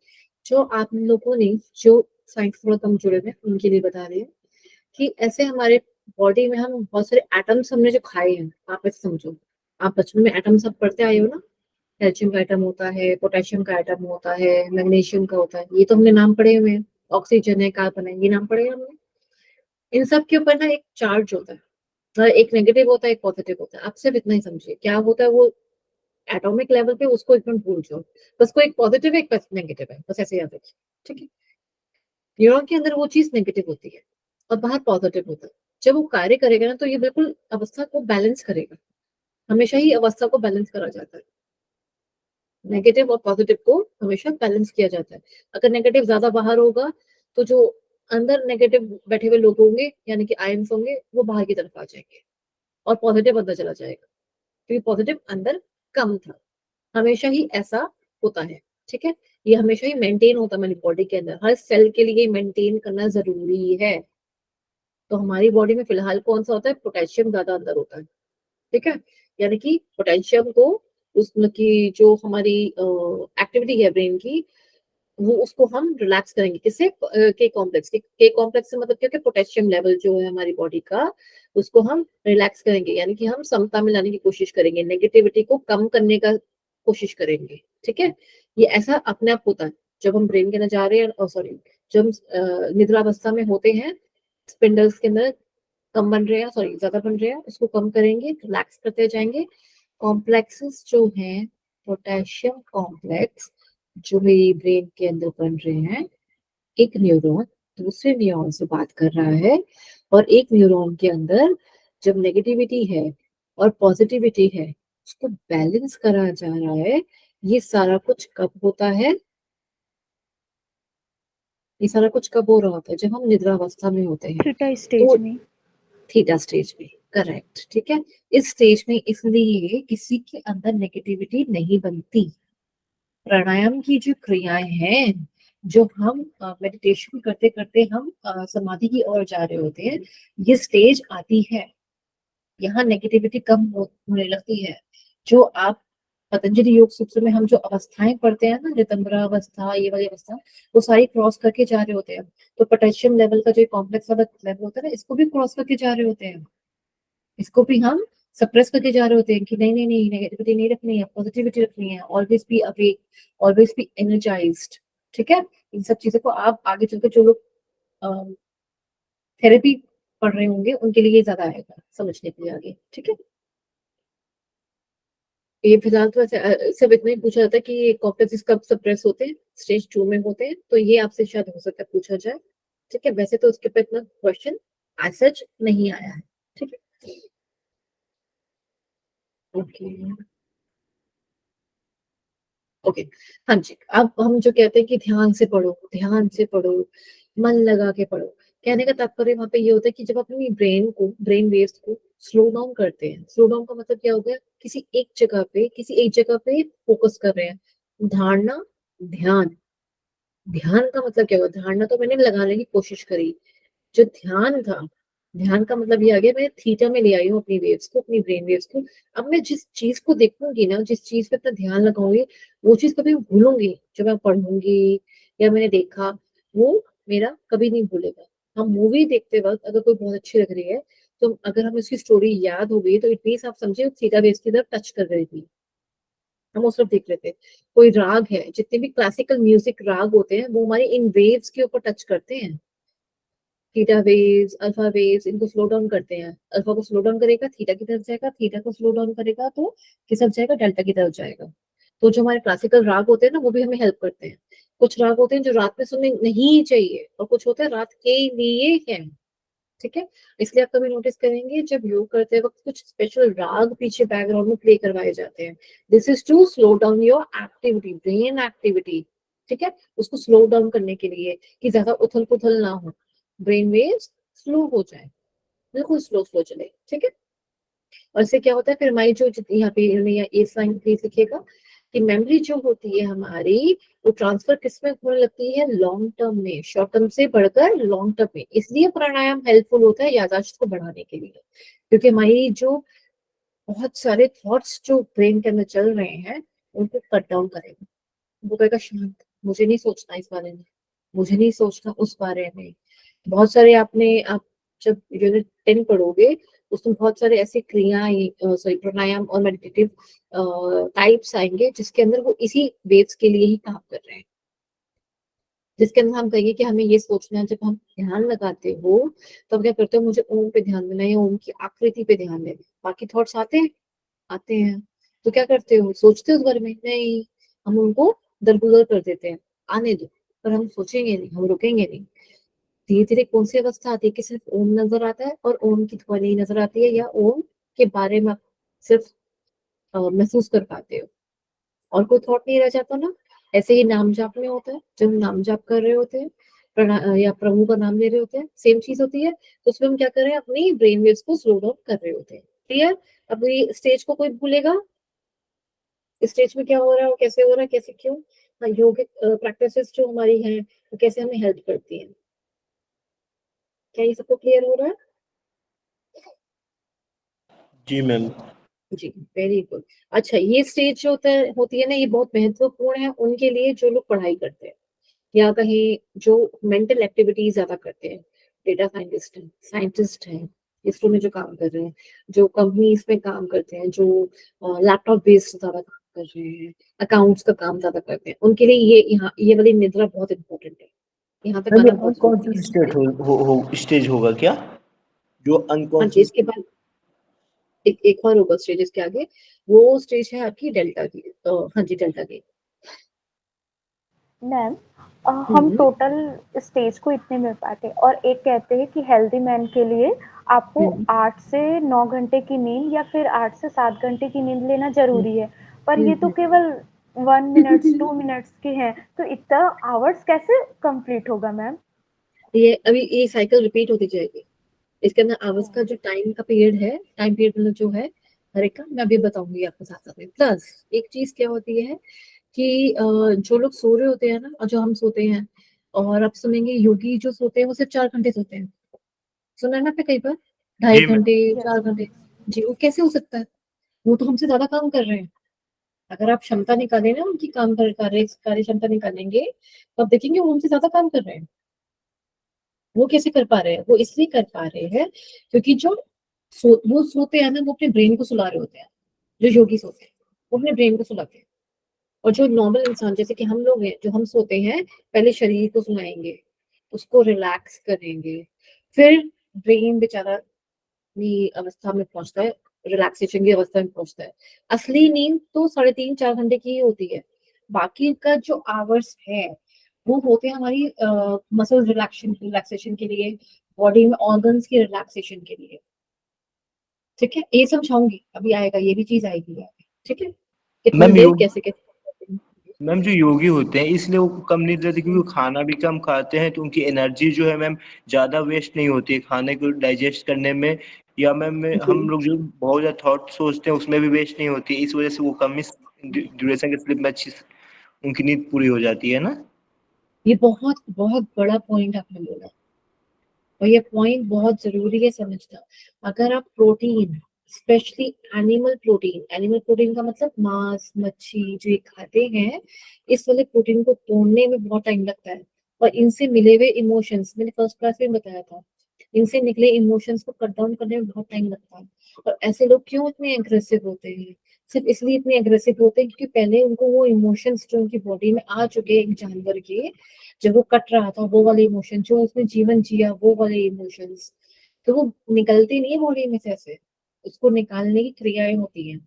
जो आप लोगों ने, जो साइंस थोड़ा कम जुड़े हुए हैं, उनके लिए बता रहे हैं कि ऐसे हमारे बॉडी में हम बहुत सारे एटम्स हमने जो खाए हैं, आप ऐसे समझो। आप बचपन में एटम सब पढ़ते आए हो ना, कैल्शियम का एटम होता है, पोटेशियम का एटम होता है, मैग्नीशियम का होता है, ये तो हमने नाम पढ़े हुए हैं। ऑक्सीजन है, कार्बन है, ये नाम पढ़े हैं हमने। इन सब के ऊपर ना एक चार्ज होता है, एक नेगेटिव होता है, एक पॉजिटिव होता है। आप सिर्फ इतना ही समझिए क्या होता है वो। एटॉमिक लेवल पे उसको एकदम भूल जाओ, बस कोई एक पॉजिटिव है, एक नेगेटिव है, बस ऐसे याद रखिए। ठीक है, न्यूरॉन के अंदर वो चीज नेगेटिव होती है और बाहर पॉजिटिव होता है। जब वो कार्य करेगा ना, तो ये बिल्कुल अवस्था को बैलेंस करेगा। हमेशा ही अवस्था को बैलेंस करा जाता है, नेगेटिव और पॉजिटिव को हमेशा बैलेंस किया जाता है। अगर नेगेटिव ज्यादा बाहर होगा, तो जो अंदर नेगेटिव बैठे हुए लोग होंगे, यानी कि आयंस होंगे, वो बाहर की तरफ आ जाएंगे और पॉजिटिव अंदर चला जाएगा, क्योंकि पॉजिटिव अंदर कम था। हमेशा ही ऐसा होता है। ठीक है, ये हमेशा ही मेंटेन होता है हमारी बॉडी के अंदर, हर सेल के लिए मेंटेन करना जरूरी है। तो हमारी बॉडी में फिलहाल कौन सा होता है? पोटेशियम ज्यादा अंदर होता है। ठीक है, यानी कि पोटेशियम को, उसमें की जो हमारी एक्टिविटी है ब्रेन की, वो उसको हम रिलैक्स करेंगे। किससे? के कॉम्प्लेक्स। के कॉम्प्लेक्स से मतलब क्या? कि पोटेशियम लेवल जो है हमारी बॉडी का, उसको हम रिलैक्स करेंगे, यानी कि हम समता में लाने की कोशिश करेंगे, नेगेटिविटी को कम करने का कोशिश करेंगे। ठीक है, ये ऐसा अपने आप होता है जब हम ब्रेन के अंदर जा रहे हैं, सॉरी, जब हम निद्रावस्था में होते हैं, स्पिंडल्स के अंदर कम बन रहे हैं, सॉरी ज्यादा बन रहे हैं, उसको कम करेंगे, रिलैक्स करते जाएंगे। कॉम्प्लेक्सेस जो हैं, पोटेशियम कॉम्प्लेक्स जो मेरी ब्रेन के अंदर बन रहे हैं, एक न्यूरॉन दूसरे न्यूरॉन से बात कर रहा है, और एक न्यूरॉन के अंदर जब नेगेटिविटी है और पॉजिटिविटी है, उसको बैलेंस करा जा रहा है। ये सारा कुछ कब होता है? ये सारा कुछ कब हो रहा होता है? जब हम निद्रावस्था में होते हैं। थीटा स्टेज तो में। थीटा स्टेज में, करेक्ट। ठीक है, इस स्टेज में इसलिए किसी के अंदर नेगेटिविटी नहीं बनती। प्राणायाम की जो क्रियाएं हैं, जो हम मेडिटेशन करते करते हम समाधि की ओर जा रहे होते हैं, ये स्टेज आती है, यहाँ नेगेटिविटी कम होने लगती है। जो आप पतंजलि योग सूत्र में हम जो अवस्थाएं पढ़ते हैं ना, रितंबरा अवस्था, ये वाली अवस्था, वो सारी क्रॉस करके जा रहे होते हैं। तो पोटेशियम लेवल का जो कॉम्प्लेक्स वाला लेवल होता है ना, इसको भी क्रॉस करके जा रहे होते हैं। इसको भी हम सप्रेस करके जा रहे होते हैं कि नहीं नहीं नहीं, नेगेटिविटी नहीं रखनी है, पॉजिटिविटी रखनी है, always be awake, always be energised. ठीक है, इन सब चीजों को आप आगे चलकर जो लोग थेरेपी पढ़ रहे होंगे उनके लिए ये ज्यादा आएगा समझने के लिए आगे। ठीक है, ये फिलहाल तो ऐसे सिर्फ इतना ही पूछा जाता है कि कॉर्टेक्स कब सप्रेस होते हैं, स्टेज 2 में होते हैं, तो ये आपसे शायद हो सकता है पूछा जाए। ठीक है, वैसे तो उसके ऊपर इतना क्वेश्चन एज सच नहीं आया है। ठीक है, ओके ओके। हाँ जी, अब हम जो कहते हैं कि ध्यान से पढ़ो, मन लगा के पढ़ो, कहने का तात्पर्य वहां पे ये होता है कि जब अपनी ब्रेन वेव्स को स्लो डाउन करते हैं, स्लो डाउन का मतलब क्या हो गया, किसी एक जगह पे फोकस कर रहे हैं। धारणा, ध्यान, ध्यान का मतलब क्या हुआ, धारणा तो मैंने लगाने की कोशिश करी, जो ध्यान था, ध्यान का मतलब ये आ गया मैं थीटा में ले आई हूँ अपनी वेव्स को, अपनी ब्रेन वेव्स को। अब मैं जिस चीज को देखूंगी ना, जिस चीज पे अपना ध्यान लगाऊंगी, वो चीज कभी भूलूंगी, जो मैं पढ़ूंगी या मैंने देखा, वो मेरा कभी नहीं भूलेगा। हम मूवी देखते वक्त अगर कोई बहुत अच्छी लग रही है, तो अगर हमें उसकी स्टोरी याद हो गई, तो इट मीन्स आप समझे थीटा वेव्स की तरफ टच कर रही थी, हम वो सब देख लेते हैं। कोई राग है, जितने भी क्लासिकल म्यूजिक राग होते हैं, वो हमारी इन वेव्स के ऊपर टच करते हैं। थीटा वेव्स, अल्फा वेव्स, इनको स्लो डाउन करते हैं। अल्फा को स्लो डाउन करेगा, थीटा की तरफ जाएगा, थीटा को स्लो डाउन करेगा तो किस तरफ जाएगा, डेल्टा की तरफ जाएगा। तो जो हमारे क्लासिकल राग होते हैं ना, वो भी हमें हेल्प करते हैं। कुछ राग होते हैं जो रात में सुनने नहीं चाहिए, और कुछ होते हैं रात के लिए हैं। ठीक है, इसलिए आप कभी नोटिस करेंगे जब योग करते वक्त कुछ स्पेशल राग पीछे बैकग्राउंड में प्ले करवाए जाते हैं। This is to slow down your activity, brain activity. ठीक है, उसको स्लो डाउन करने के लिए, कि ज्यादा उथल पुथल ना हो, ब्रेन वेव्स स्लो हो जाए, बिल्कुल स्लो स्लो चले। ठीक है, और इससे क्या होता है फिर हमारी जो यहाँ पे ए साइन प्लीज लिखिएगा, कि मेमोरी जो होती है हमारी, वो ट्रांसफर किस में होने लगती है, लॉन्ग टर्म में, शॉर्ट टर्म से बढ़कर लॉन्ग टर्म में। इसलिए प्राणायाम हेल्पफुल होता है याददाश्त को बढ़ाने के लिए, क्योंकि हमारी जो बहुत सारे थॉट्स जो ब्रेन के अंदर चल रहे हैं, उनको कट डाउन करेगा। वो कहेगा शांत, मुझे नहीं सोचना इस बारे में, मुझे नहीं सोचना उस बारे में। बहुत सारे आप जब यूनिट 10 पढ़ोगे, उसमें बहुत सारे ऐसे क्रियाएं, सॉरी प्राणायाम और मेडिटेटिव टाइप्स आएंगे, जिसके अंदर वो इसी वेव्स के लिए ही काम कर रहे हैं। जिसके अंदर हम कहेंगे कि हमें ये सोचना है, जब हम ध्यान लगाते हो तो हम क्या करते हो, मुझे ओम पे ध्यान देना है या ओम की आकृति पे ध्यान देना है। बाकी थॉट्स आते हैं, तो क्या करते हो, सोचते हो उस बारे में नहीं, हम उनको दरगुजर कर देते हैं, आने दो, पर हम सोचेंगे नहीं, हम रुकेंगे नहीं। धीरे धीरे कौन सी अवस्था आती है कि सिर्फ ओम नजर आता है और ओम की ध्वनि नजर आती है, या ओम के बारे में आप सिर्फ महसूस कर पाते हो, और कोई थॉट नहीं रह जाता ना। ऐसे ही नाम जाप में होता है, जब हम नाम जाप कर रहे होते हैं, या प्रभु का नाम ले रहे होते हैं, सेम चीज होती है। तो उसमें हम क्या कर रहे हैं, अपनी ब्रेन वेव्स को स्लो डाउन कर रहे होते हैं। क्लियर, अभी स्टेज को कोई भूलेगा, स्टेज में क्या हो रहा है और कैसे हो रहा है, कैसे क्यों। हाँ, योगिक प्रैक्टिसेस जो हमारी हैं, वो कैसे हमें हेल्प करती हैं। क्या ये सबको क्लियर हो रहा है? जी मैम। जी, वेरी गुड। अच्छा, ये स्टेज जो होती है ना, ये बहुत महत्वपूर्ण है उनके लिए जो लोग पढ़ाई करते हैं, या कहीं जो मेंटल एक्टिविटीज ज्यादा करते हैं, डेटा साइंटिस्ट हैं, इसरो में जो काम कर रहे हैं, जो कंपनीज में काम करते हैं, जो लैपटॉप बेस्ड ज्यादा काम कर रहे हैं, अकाउंट्स का काम ज्यादा करते हैं, उनके लिए ये वाली निद्रा बहुत इंपॉर्टेंट है। यहाँ तक मैम आना ये बहुत जरूरी अनकॉन्शियस स्टेट स्टेज होगा क्या, जो है। हाँ जी, अनकॉन्शियस। इसके बाद एक और होगा स्टेज इसके आगे, वो स्टेज है आपकी डेल्टा की। हाँ जी, डेल्टा की। मैम हम हम्म टोटल स्टेज को इतने में पाते हैं, और एक कहते हैं कि हेल्दी मैन के लिए आपको हम्म 8 से 9 घंटे की नींद या फिर 8 से 7 घंटे की नींद लेना जरूरी है, पर ये तो हम्म केवल 1 मिनट्स 2 मिनट्स की है, तो इतना आवर्स कैसे कंप्लीट होगा मैम? ये अभी ये साइकिल रिपीट होती जाएगी। इसके अंदर आवर्स का जो टाइम का पीरियड है, टाइम पीरियड मतलब जो है हर एक का, मैं अभी बताऊंगी आपको साथ साथ में। प्लस एक चीज क्या होती है कि जो लोग सो रहे होते हैं ना, और जो हम सोते हैं, और आप सुनेंगे योगी जो सोते हैं वो सिर्फ 4 घंटे सोते हैं। सुना है ना आपने कई बार, ढाई जी मैम। घंटे यस 4 घंटे। जी, वो कैसे हो सकता है, वो तो हमसे ज्यादा काम कर रहे हैं। अगर आप क्षमता निकालें ना उनकी, कार्य क्षमता निकालेंगे, तो आप देखेंगे वो हमसे ज्यादा काम कर रहे हैं। वो कैसे कर पा रहे हैं, वो इसलिए कर पा रहे हैं क्योंकि वो सोते हैं ना, वो अपने ब्रेन को सुला रहे होते हैं। जो योगी सोते हैं वो अपने ब्रेन को सुलाते हैं। और जो नॉर्मल इंसान जैसे कि हम लोग हैं, जो हम सोते हैं, पहले शरीर को सुलाएंगे, उसको रिलैक्स करेंगे, फिर ब्रेन बेचारा अपनी अवस्था में पहुंचता है, रिलैक्सेशन की अवस्था में पहुंचता है। असली नींद तो 3.5-4 घंटे की ही होती है। बाकी का जो आवर्स है वो होते हैं हमारी मसल रिलैक्सेशन के लिए, बॉडी में ऑर्गन्स की रिलैक्सेशन के लिए। ठीक है, ये समझाऊंगी, अभी आएगा, ये भी चीज आएगी आगे, ठीक है, कितनी मैम देर कैसे कैसे। मैम जो योगी होते हैं इसलिए वो कम नींद लेते क्योंकि वो खाना भी कम खाते हैं, तो उनकी एनर्जी जो है मैम ज्यादा वेस्ट नहीं होती है खाने को डाइजेस्ट करने में, या मैम जी, हम लोग जो बहुत ज्यादा थॉट सोचते हैं उसमें भी वेस्ट नहीं होती है, इस वजह से वो कम ड्यूरेशन के स्लीप में अच्छी उनकी नींद पूरी हो जाती है ना। ये बहुत बहुत बड़ा पॉइंट आपने बोला, और ये पॉइंट बहुत जरूरी है समझना। अगर आप प्रोटीन, स्पेशली एनिमल प्रोटीन का मतलब मांस मच्छी जो ये खाते हैं, इस वाले प्रोटीन को तोड़ने में बहुत टाइम लगता है। और इनसे मिले हुए इमोशंस, मैंने फर्स्ट क्लास में बताया था, इनसे निकले इमोशंस को कट डाउन करने में बहुत टाइम लगता है। और ऐसे लोग क्यों इतने एग्रेसिव होते हैं? सिर्फ इसलिए इतने एग्रेसिव होते हैं क्योंकि पहले उनको वो इमोशंस जो उनकी बॉडी में आ चुके हैं एक जानवर के, जब वो कट रहा था, वो वाले इमोशन जो उसने जीवन जिया, वो वाले इमोशंस, तो वो निकलती नहीं है बॉडी में से ऐसे, उसको निकालने की क्रियाएं होती हैं।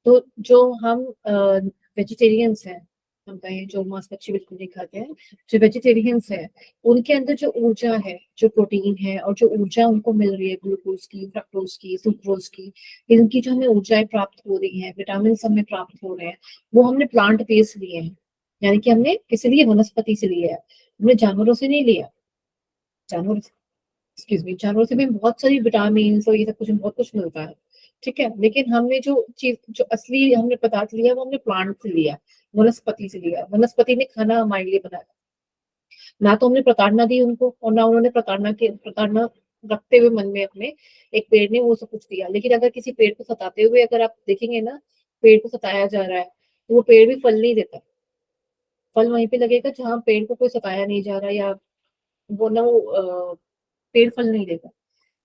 तो जो हम वेजिटेरियंस हैं, हम कहें जो मांस मच्छी बिल्कुल नहीं खाते हैं, जो वेजिटेरियंस हैं, उनके अंदर जो ऊर्जा है, जो प्रोटीन है, और जो ऊर्जा उनको मिल रही है, ग्लूकोज की, फ्रक्टोज की, सुक्रोज की, इनकी जो हमें ऊर्जाएं प्राप्त हो रही है, विटामिन हमें प्राप्त हो रहे हैं, वो हमने प्लांट बेस लिए हैं। यानी कि हमने किसी लिए वनस्पति से लिया है, हमने जानवरों से नहीं लिया। जानवर, एक्सक्यूज मी, जानवरों से भी बहुत सारी विटामिन और ये सब कुछ बहुत कुछ मिलता है, ठीक है, लेकिन हमने जो चीज, जो असली हमने पदार्थ लिया वो हमने प्लांट से लिया, वनस्पति से लिया। वनस्पति ने खाना हमारे लिए बनाया, ना तो हमने प्रताड़ना दी उनको, और ना उन्होंने प्रताड़ना रखते हुए मन में अपने, एक पेड़ ने वो सब कुछ दिया। लेकिन अगर किसी पेड़ को सताते हुए अगर आप देखेंगे ना, पेड़ को सताया जा रहा है, तो वो पेड़ भी फल नहीं देता। फल वहीं पे लगेगा जहाँ पेड़ को कोई सताया नहीं जा रहा, या वो ना वो पेड़ फल नहीं देगा।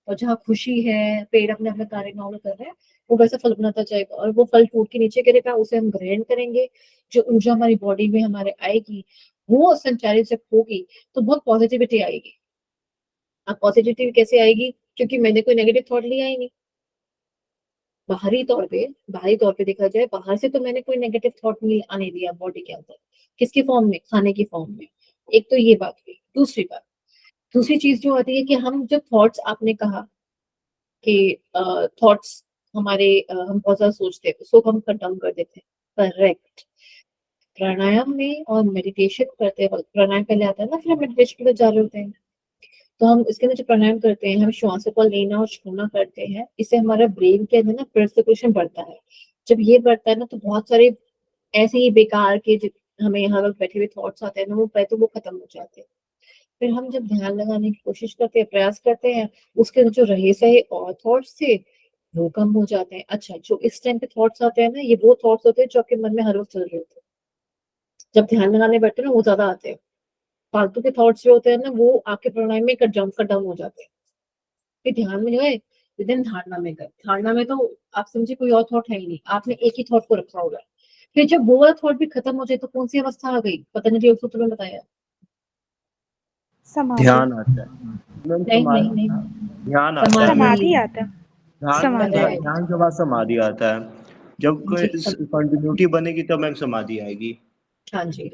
और जहाँ खुशी है, पेड़ अपने अपने कार्य में कर रहे हैं, वो वैसा फल बनाता जाएगा, और वो फल टूट के नीचे गिरेगा, उसे हम ग्रहण करेंगे। जो ऊर्जा हमारी बॉडी में हमारे आएगी, वो संचारित जब होगी, तो बहुत पॉजिटिविटी आएगी। अब पॉजिटिविटी कैसे आएगी? क्योंकि मैंने कोई नेगेटिव थॉट लिया ही नहीं। बाहरी तौर पे देखा जाए, बाहर से तो मैंने कोई नेगेटिव थॉट नहीं आने दिया बॉडी के अंदर। किसके फॉर्म में? खाने की फॉर्म में। एक तो ये बात हुई। दूसरी चीज जो आती है कि हम जब थॉट्स, आपने कहा कि थॉट्स हमारे, हम बहुत ज्यादा सोचते हैं, उसको हम कट डाउन कर देते हैं, करेक्ट। प्राणायाम में और मेडिटेशन करते वक्त, प्राणायाम पहले आता है ना, फिर हम मेडिटेशन के लिए जा रहे होते हैं, तो हम इसके अंदर जो प्राणायाम करते हैं, हम श्वासों को लेना और छोड़ना करते हैं, इससे हमारा ब्रेन के अंदर ना ब्लड सर्कुलेशन बढ़ता है। जब ये बढ़ता है ना, तो बहुत सारे ऐसे ही बेकार के हमें यहाँ पर बैठे हुए थॉट्स आते हैं ना, वो पहले तो वो खत्म हो जाते हैं। फिर हम जब ध्यान लगाने की कोशिश करते हैं, प्रयास करते हैं, उसके अंदर जो रहे सहे और थॉट्स थे, वो कम हो जाते हैं। अच्छा, जो इस टाइम पे थॉट्स आते हैं ना, ये वो थॉट्स होते हैं जो आपके मन में हर वक्त चल रहे होते हैं। जब ध्यान लगाने बैठते हैं ना, वो ज्यादा आते हैं। फालतू के थॉट्स जो होते हैं ना, वो आपके प्राणायाम में कट डाउन हो जाते हैं। फिर ध्यान में गए, विदिन धारणा में गए, धारणा में तो आप समझे कोई और थॉट है ही नहीं, आपने एक ही थॉट को रखा होगा। फिर जब वो वाला थॉट भी खत्म हो जाए, तो कौन सी अवस्था आ गई? पतंजलि योग सूत्र में बताया। समाधि। ध्यान आता है मैम, नहीं नहीं नहीं, ध्यान आता है मैम। समाधि समाधि। आता है। समाधि। करेक्ट। ध्यान के बाद समाधि आता है। जब कोई जी सब, कंटिन्यूटी बनेगी तब मैम समाधि आएगी। हाँ जी,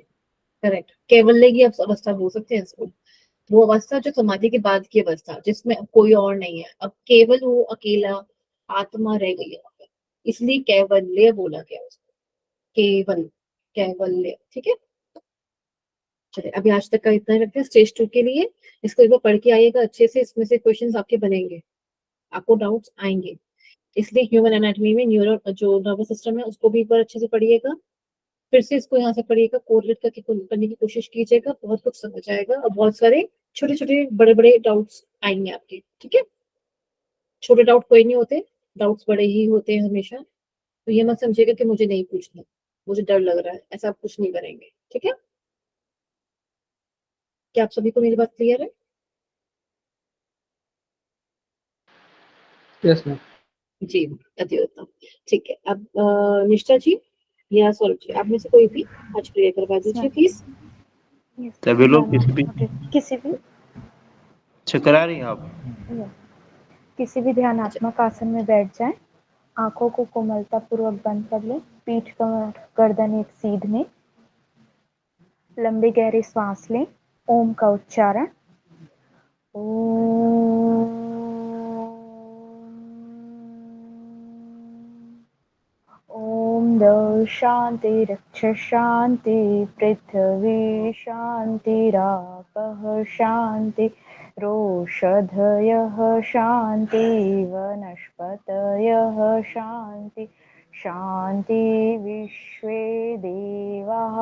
करेक्ट, कैवल्य की अवस्था बोल सकते हैं इसको। वो अवस्था जो समाधि के बाद की अवस्था, जिसमें अब कोई और नहीं है, अब केवल वो अकेला आत्मा रह गई है वहाँ पे। इसलिए कैवल्य बोला गया उसको, केवल, कैवल्य, ठीक है। चलिए, अभी आज तक का इतना ही रखते हैं स्टेज 2 के लिए। इसको एक बार पढ़ के आइएगा अच्छे से, इसमें से क्वेश्चंस आपके बनेंगे, आपको डाउट्स आएंगे। इसलिए ह्यूमन एनाटॉमी में न्यूरो जो नर्वस सिस्टम है, उसको भी एक बार अच्छे से पढ़िएगा। फिर से इसको यहाँ से पढ़िएगा, कोरिलेट करके करने की कोशिश कीजिएगा, बहुत कुछ समझ आएगा, और बहुत सारे छोटे छोटे बड़े बड़े डाउट्स आएंगे आपके, ठीक है। छोटे डाउट कोई नहीं होते, डाउट्स बड़े ही होते हैं हमेशा। तो ये मत समझिएगा कि मुझे नहीं पूछना, मुझे डर लग रहा है, ऐसा आप कुछ नहीं करेंगे, ठीक है। क्या आप सभी को मेरी बात क्लियर है? Yes ma'am. जी, अति उत्तम। ठीक है, अब निष्ठा जी, या सॉल्व? आप में से कोई भी आज प्रेयर करवा दीजिए प्लीज। सभी लोग किसी भी किसी भी अच्छा करा रही हैं आप? किसी भी ध्यानात्मक आसन में बैठ जाएं, आंखों को कोमलता पूर्वक बंद कर लें, पीठ कमर गर्दन एक सीधने, लंबी गहरी सांस लें, ओम का उच्चारण। ओम द शांति रक्ष शांति पृथ्वी शांतिरापः शांति रोषधयः शांति वनस्पतयः शांति शांति विश्वे देवाः